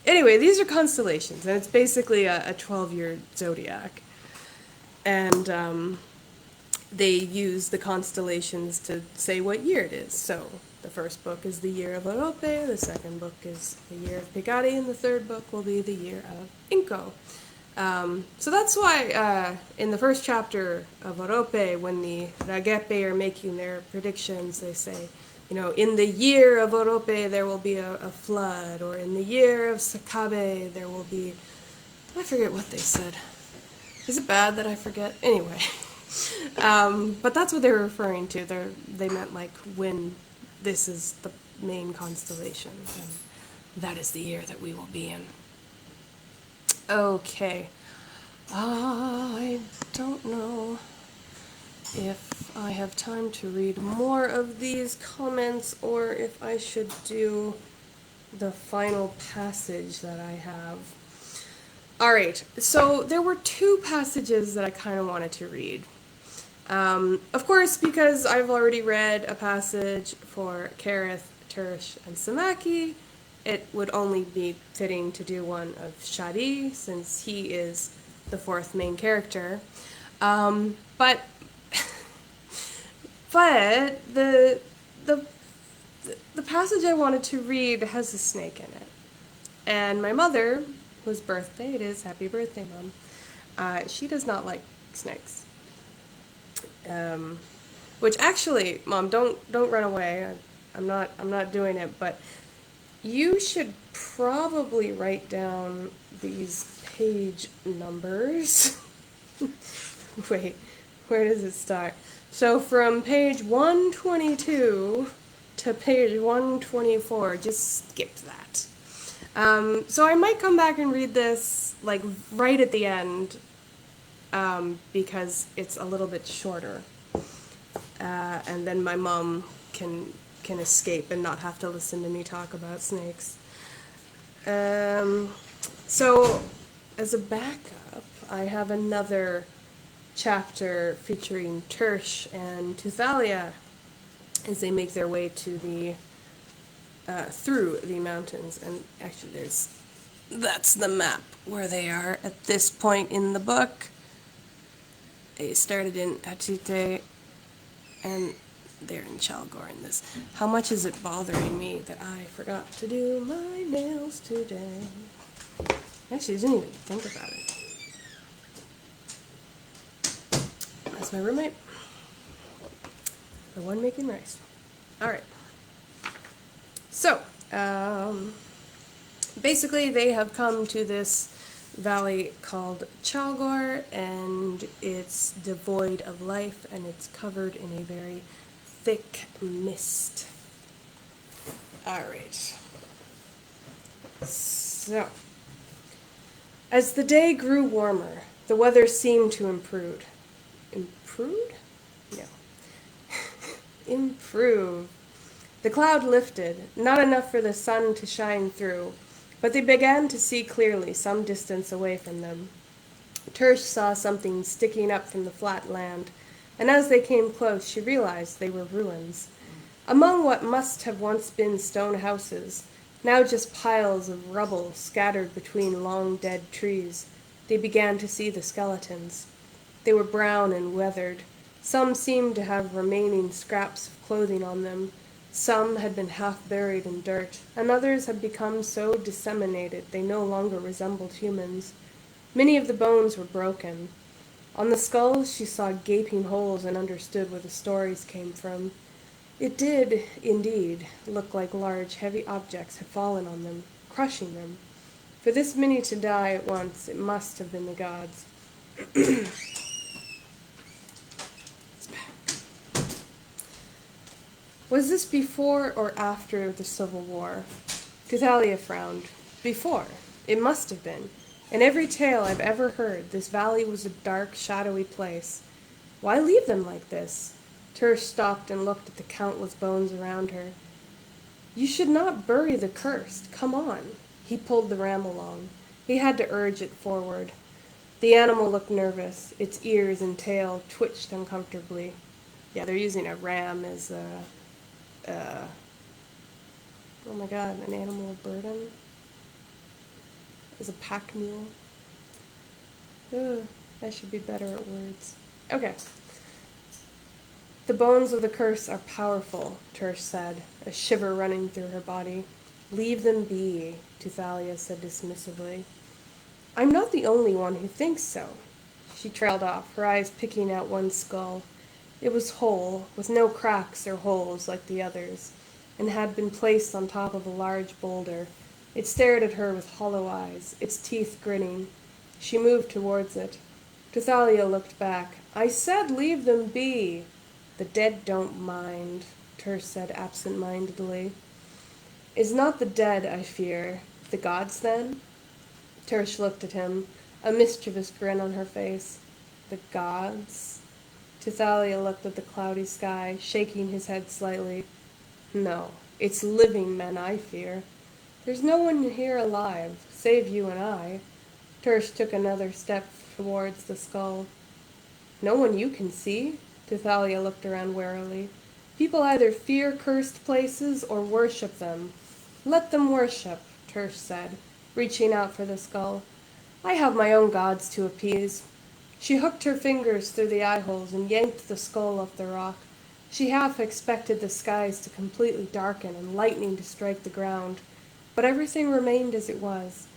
Speaker 2: anyway, these are constellations, and it's basically a 12-year zodiac, and they use the constellations to say what year it is. So the first book is the year of Orope, the second book is the year of Pekari, and the third book will be the year of Inko. So that's why in the first chapter of Orope, when the Ragepe are making their predictions, they say, you know, in the year of Orope there will be a flood, or in the year of Sakabe there will be, I forget what they said. Is it bad that I forget? Anyway. But that's what they were referring to. They meant like when this is the main constellation, and that is the year that we will be in. Okay. I don't know if I have time to read more of these comments or if I should do the final passage that I have. All right, so there were 2 passages that I kind of wanted to read. Of course, because I've already read a passage for Kareth, Turish, and Samaki, it would only be fitting to do one of Shadi, since he is the 4th main character. But the passage I wanted to read has a snake in it. And my mother, whose birthday it is, happy birthday, Mom, she does not like snakes. Which actually, Mom, don't run away. I'm not doing it, but you should probably write down these page numbers. Wait, where does it start? So from page 122 to page 124, just skip that. So I might come back and read this like right at the end, because it's a little bit shorter, and then my mom can escape and not have to listen to me talk about snakes. So as a backup, I have another chapter featuring Tersh and Tuthalia as they make their way to the through the mountains. And actually there's That's the map where they are at this point in the book. They started in Atite, and they're in Chalgor in this. How much is it bothering me that I forgot to do my nails today? Actually, I didn't even think about it. That's my roommate. The one making rice. Alright. So, basically they have come to this valley called Chalgor, and it's devoid of life, and it's covered in a very thick mist. Alright. So, as the day grew warmer, the weather seemed to improve. Improve? No. Improve. The cloud lifted, not enough for the sun to shine through, but they began to see clearly some distance away from them. Tersh saw something sticking up from the flat land, and as they came close, she realized they were ruins. Among what must have once been stone houses, now just piles of rubble scattered between long dead trees, they began to see the skeletons. They were brown and weathered. Some seemed to have remaining scraps of clothing on them. Some had been half buried in dirt, and others had become so disseminated they no longer resembled humans. Many of the bones were broken. On the skulls she saw gaping holes and understood where the stories came from. It did, indeed, look like large, heavy objects had fallen on them, crushing them. For this many to die at once, it must have been the gods. Was this before or after the Civil War? Tithalia frowned. Before. It must have been. In every tale I've ever heard, this valley was a dark, shadowy place. Why leave them like this? Tersh stopped and looked at the countless bones around her. You should not bury the cursed. Come on. He pulled the ram along. He had to urge it forward. The animal looked nervous. Its ears and tail twitched uncomfortably. Yeah, they're using a ram as a... oh my god, an animal of burden? As a pack mule? Ugh, I should be better at words. Okay. The bones of the curse are powerful, Tersh said, a shiver running through her body. Leave them be, Tithalia said dismissively. I'm not the only one who thinks so. She trailed off, her eyes picking out one skull. It was whole, with no cracks or holes like the others, and had been placed on top of a large boulder. It stared at her with hollow eyes, its teeth grinning. She moved towards it. Tithalia looked back. I said leave them be. The dead don't mind, Tersh said absent-mindedly. It's not the dead I fear. The gods, then? Tersh looked at him, a mischievous grin on her face. The gods? Tithalia looked at the cloudy sky, shaking his head slightly. No, it's living men I fear. There's no one here alive, save you and I. Tersh took another step towards the skull. No one you can see? Tithalia looked around warily. People either fear cursed places or worship them. Let them worship, Tersh said, reaching out for the skull. I have my own gods to appease. She hooked her fingers through the eye holes and yanked the skull off the rock. She half expected the skies to completely darken and lightning to strike the ground, but everything remained as it was.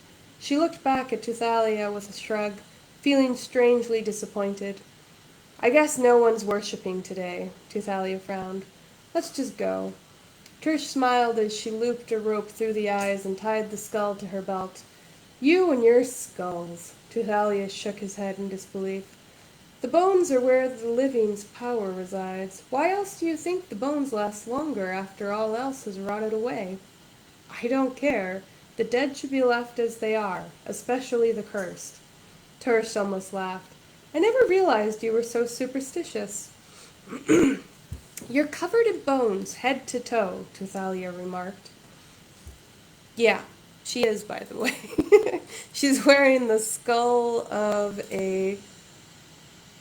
Speaker 2: She looked back at Tithalia with a shrug, feeling strangely disappointed. I guess no one's worshipping today, Tithalia frowned. Let's just go. Tersh smiled as she looped a rope through the eyes and tied the skull to her belt. You and your skulls. Tithalia shook his head in disbelief. The bones are where the living's power resides. Why else do you think the bones last longer after all else has rotted away? I don't care. The dead should be left as they are, especially the cursed. Tersh almost laughed. I never realized you were so superstitious. You're covered in bones, head to toe, Tithalia remarked. Yeah, she is, by the way. She's wearing the skull of a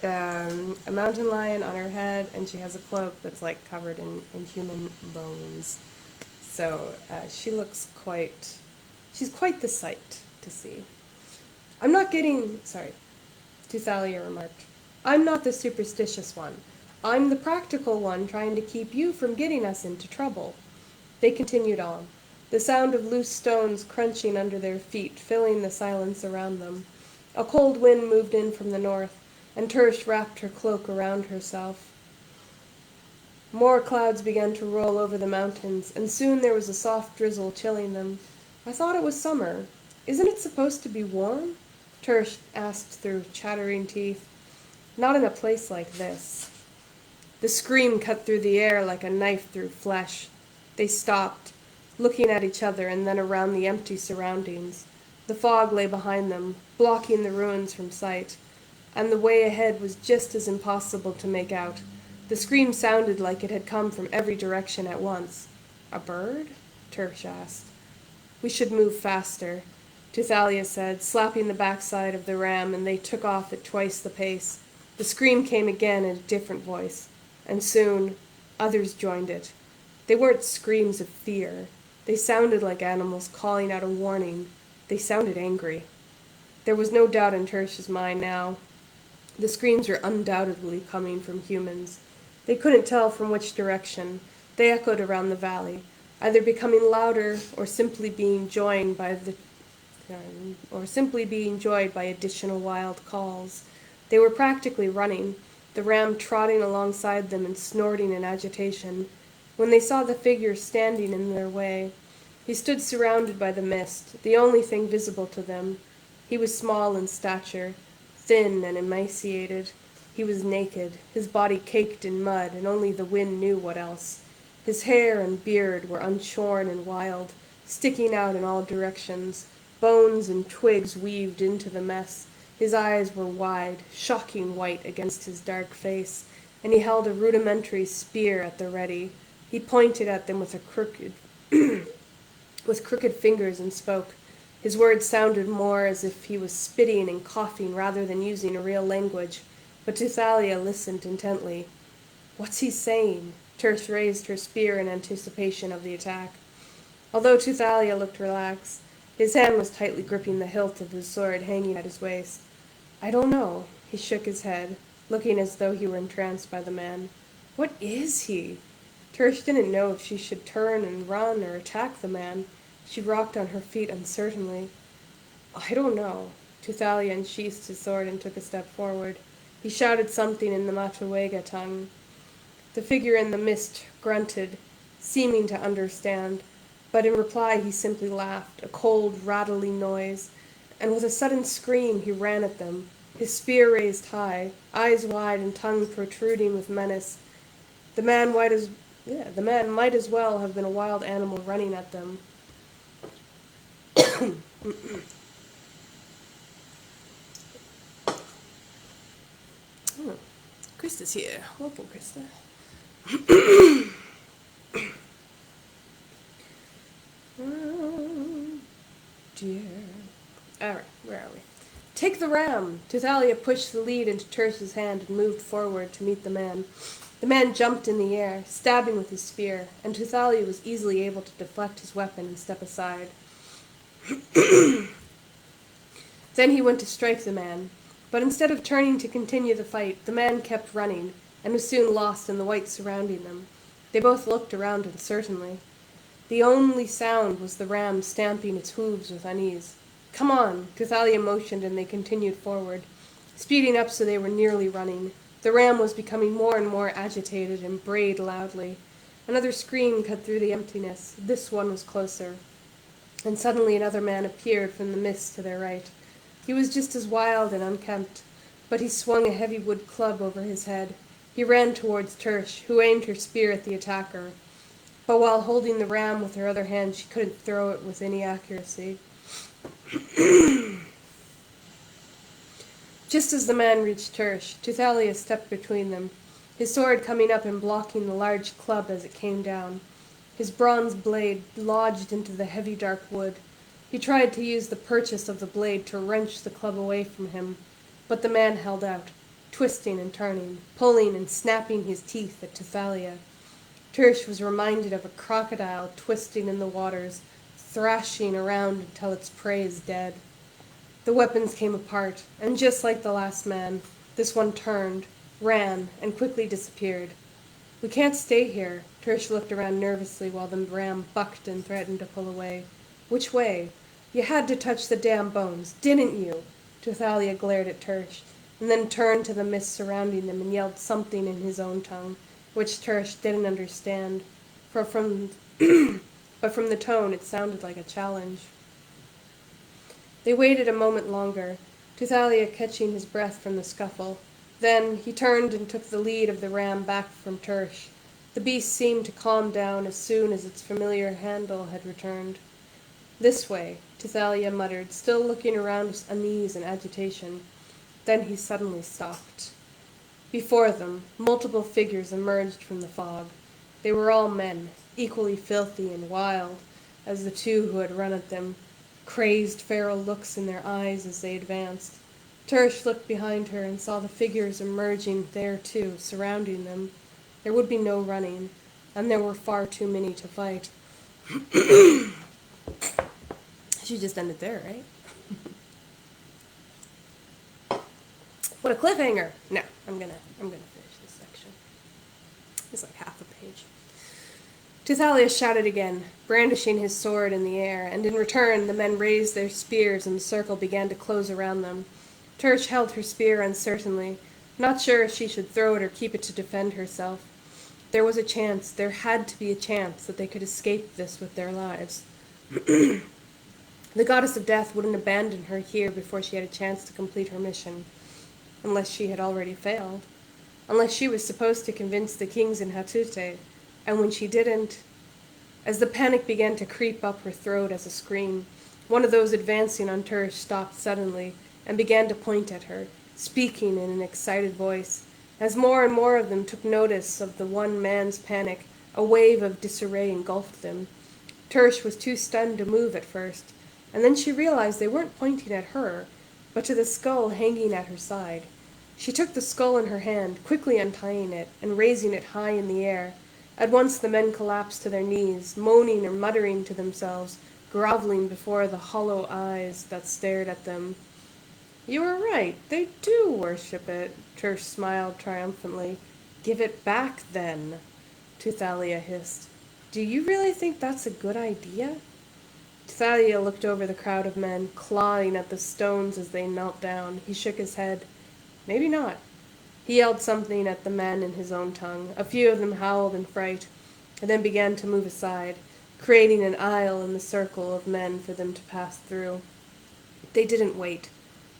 Speaker 2: mountain lion on her head, and she has a cloak that's like covered in human bones. So she looks she's quite the sight. to see. Tuthalia remarked. I'm not the superstitious one. I'm the practical one trying to keep you from getting us into trouble. They continued on, the sound of loose stones crunching under their feet filling the silence around them. A cold wind moved in from the north, and Tersh wrapped her cloak around herself. More clouds began to roll over the mountains, and soon there was a soft drizzle chilling them. I thought it was summer. Isn't it supposed to be warm? Tersh asked through chattering teeth. Not in a place like this. The scream cut through the air like a knife through flesh. They stopped, looking at each other and then around the empty surroundings. The fog lay behind them, blocking the ruins from sight, and the way ahead was just as impossible to make out. The scream sounded like it had come from every direction at once. A bird? Tersh asked. We should move faster, Tuthalia said, slapping the backside of the ram, and they took off at twice the pace. The scream came again in a different voice, and soon others joined it. They weren't screams of fear. They sounded like animals calling out a warning. They sounded angry. There was no doubt in Tersh's mind now. The screams were undoubtedly coming from humans. They couldn't tell from which direction. They echoed around the valley, either becoming louder or simply being joined by additional wild calls. They were practically running, the ram trotting alongside them and snorting in agitation, when they saw the figure standing in their way. He stood surrounded by the mist, the only thing visible to them. He was small in stature, thin and emaciated. He was naked, his body caked in mud, and only the wind knew what else. His hair and beard were unshorn and wild, sticking out in all directions. Bones and twigs weaved into the mess. His eyes were wide, shocking white against his dark face, and he held a rudimentary spear at the ready. He pointed at them with crooked fingers and spoke. His words sounded more as if he was spitting and coughing rather than using a real language, but Tuthalia listened intently. What's he saying? Tersh raised her spear in anticipation of the attack. Although Tuthalia looked relaxed, his hand was tightly gripping the hilt of his sword hanging at his waist. I don't know. He shook his head, looking as though he were entranced by the man. What is he? Tersh didn't know if she should turn and run or attack the man. She rocked on her feet uncertainly. I don't know. Tuthalia unsheathed his sword and took a step forward. He shouted something in the Matawega tongue. The figure in the mist grunted, seeming to understand, but in reply he simply laughed, a cold, rattling noise, and with a sudden scream he ran at them, his spear raised high, eyes wide and tongue protruding with menace. The man might as well have been a wild animal running at them. Krista's here. Welcome, Krista. Oh, dear. Alright, where are we? Take the ram! Tuthalia pushed the lead into Tersh's hand and moved forward to meet the man. The man jumped in the air, stabbing with his spear, and Tuthalia was easily able to deflect his weapon and step aside. Then he went to strike the man, but instead of turning to continue the fight, the man kept running, and was soon lost in the white surrounding them. They both looked around uncertainly. The only sound was the ram stamping its hooves with unease. Come on, Tuthalia motioned, and they continued forward, speeding up so they were nearly running. The ram was becoming more and more agitated and brayed loudly. Another scream cut through the emptiness. This one was closer. And suddenly another man appeared from the mist to their right. He was just as wild and unkempt, but he swung a heavy wood club over his head. He ran towards Tersh, who aimed her spear at the attacker. But while holding the ram with her other hand, she couldn't throw it with any accuracy. Just as the man reached Tersh, Tuthalia stepped between them, his sword coming up and blocking the large club as it came down. His bronze blade lodged into the heavy dark wood. He tried to use the purchase of the blade to wrench the club away from him, but the man held out, twisting and turning, pulling and snapping his teeth at Tuthalia. Tersh was reminded of a crocodile twisting in the waters, thrashing around until its prey is dead. The weapons came apart, and just like the last man, this one turned, ran, and quickly disappeared. We can't stay here. Tersh looked around nervously while the ram bucked and threatened to pull away. Which way? You had to touch the damn bones, didn't you? Tithalia glared at Tersh, and then turned to the mist surrounding them and yelled something in his own tongue, which Tersh didn't understand, for from but from the tone it sounded like a challenge. They waited a moment longer, Tithalia catching his breath from the scuffle. Then he turned and took the lead of the ram back from Tersh. The beast seemed to calm down as soon as its familiar handle had returned. This way, Tithalia muttered, still looking around with unease and agitation. Then he suddenly stopped. Before them, multiple figures emerged from the fog. They were all men, equally filthy and wild as the two who had run at them, crazed feral looks in their eyes as they advanced. Tersh looked behind her and saw the figures emerging there too, surrounding them. There would be no running, and there were far too many to fight. She just ended there, right? What a cliffhanger! No, I'm gonna finish this section. It's like half a page. Tithalia shouted again, brandishing his sword in the air, and in return the men raised their spears and the circle began to close around them. Tersh held her spear uncertainly, not sure if she should throw it or keep it to defend herself. There was a chance, there had to be a chance, that they could escape this with their lives. The goddess of death wouldn't abandon her here before she had a chance to complete her mission, unless she had already failed, unless she was supposed to convince the kings in Hatute, and when she didn't, as the panic began to creep up her throat as a scream, one of those advancing on Tersh stopped suddenly and began to point at her, speaking in an excited voice. As more and more of them took notice of the one man's panic, a wave of disarray engulfed them. Tersh was too stunned to move at first, and then she realized they weren't pointing at her, but to the skull hanging at her side. She took the skull in her hand, quickly untying it and raising it high in the air. At once the men collapsed to their knees, moaning or muttering to themselves, groveling before the hollow eyes that stared at them. "You are right, they do worship it," Tersh smiled triumphantly. "Give it back, then," Tithalia hissed. "Do you really think that's a good idea?" Tithalia looked over the crowd of men, clawing at the stones as they knelt down. He shook his head. "Maybe not." He yelled something at the men in his own tongue. A few of them howled in fright, and then began to move aside, creating an aisle in the circle of men for them to pass through. They didn't wait.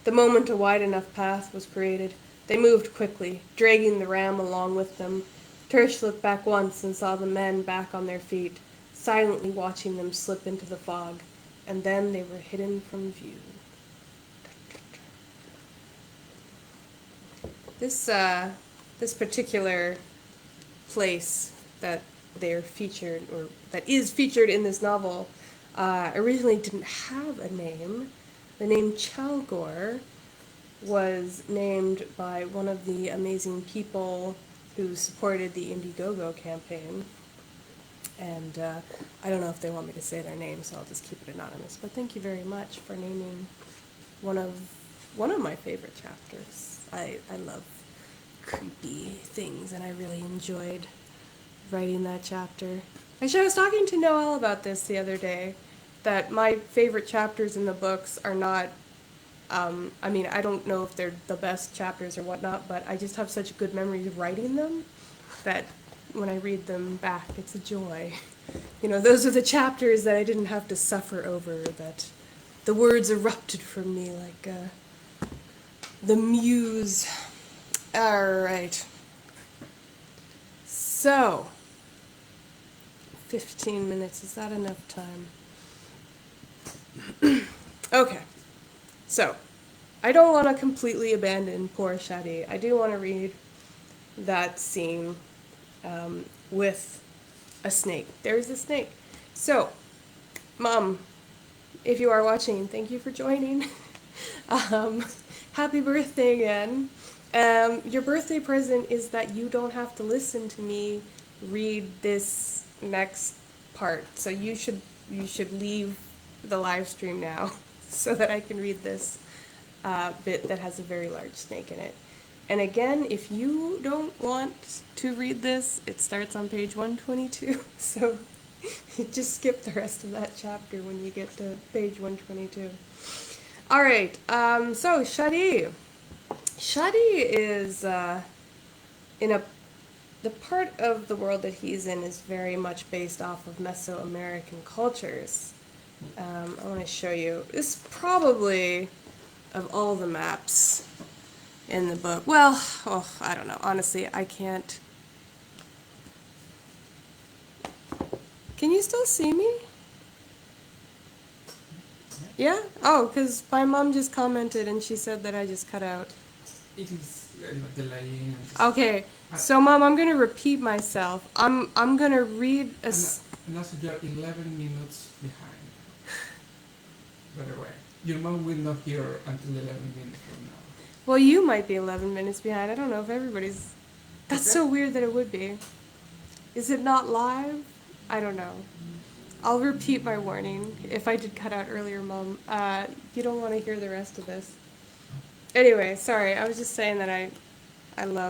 Speaker 2: The moment a wide enough path was created, they moved quickly, dragging the ram along with them. Tersh looked back once and saw the men back on their feet, silently watching them slip into the fog, and then they were hidden from view. This particular place that they're featured, or that is featured in this novel, originally didn't have a name. The name Chalgor was named by one of the amazing people who supported the Indiegogo campaign. And I don't know if they want me to say their name, so I'll just keep it anonymous. But thank you very much for naming one of my favorite chapters. I love creepy things, and I really enjoyed writing that chapter. Actually, I was talking to Noelle about this the other day, that my favorite chapters in the books are not, I mean, I don't know if they're the best chapters or whatnot, but I just have such good memories of writing them that when I read them back, it's a joy. You know, those are the chapters that I didn't have to suffer over, that the words erupted from me like the muse. All right. So, 15 minutes, is that enough time? Okay. So, I don't want to completely abandon poor Shadi. I do want to read that scene with a snake. There's a snake. So, Mom, if you are watching, thank you for joining. Happy birthday again. Your birthday present is that you don't have to listen to me read this next part. So you should leave the live stream now so that I can read this. bit that has a very large snake in it. And again, if you don't want to read this, it starts on page 122, so just skip the rest of that chapter when you get to page 122. All right, so Shadi. Shadi is the part of the world that he's in is very much based off of Mesoamerican cultures. I want to show you. This probably, of all the maps in the book, well, I don't know. Honestly, I can't. Can you still see me? Yeah? Oh, because my mom just commented and she said that I just cut out.
Speaker 1: It is delaying.
Speaker 2: Okay, so Mom, I'm gonna repeat myself. I'm gonna read a.
Speaker 1: And also, you're 11 minutes behind. By the way, your mom will not hear until 11 minutes from now.
Speaker 2: Well, you might be 11 minutes behind. I don't know if everybody's. That's
Speaker 1: Okay.
Speaker 2: so weird that it would be. Is it not live? I don't know. I'll repeat my warning. If I did cut out earlier, Mom, you don't want to hear the rest of this. Anyway, sorry. I was just saying that I love.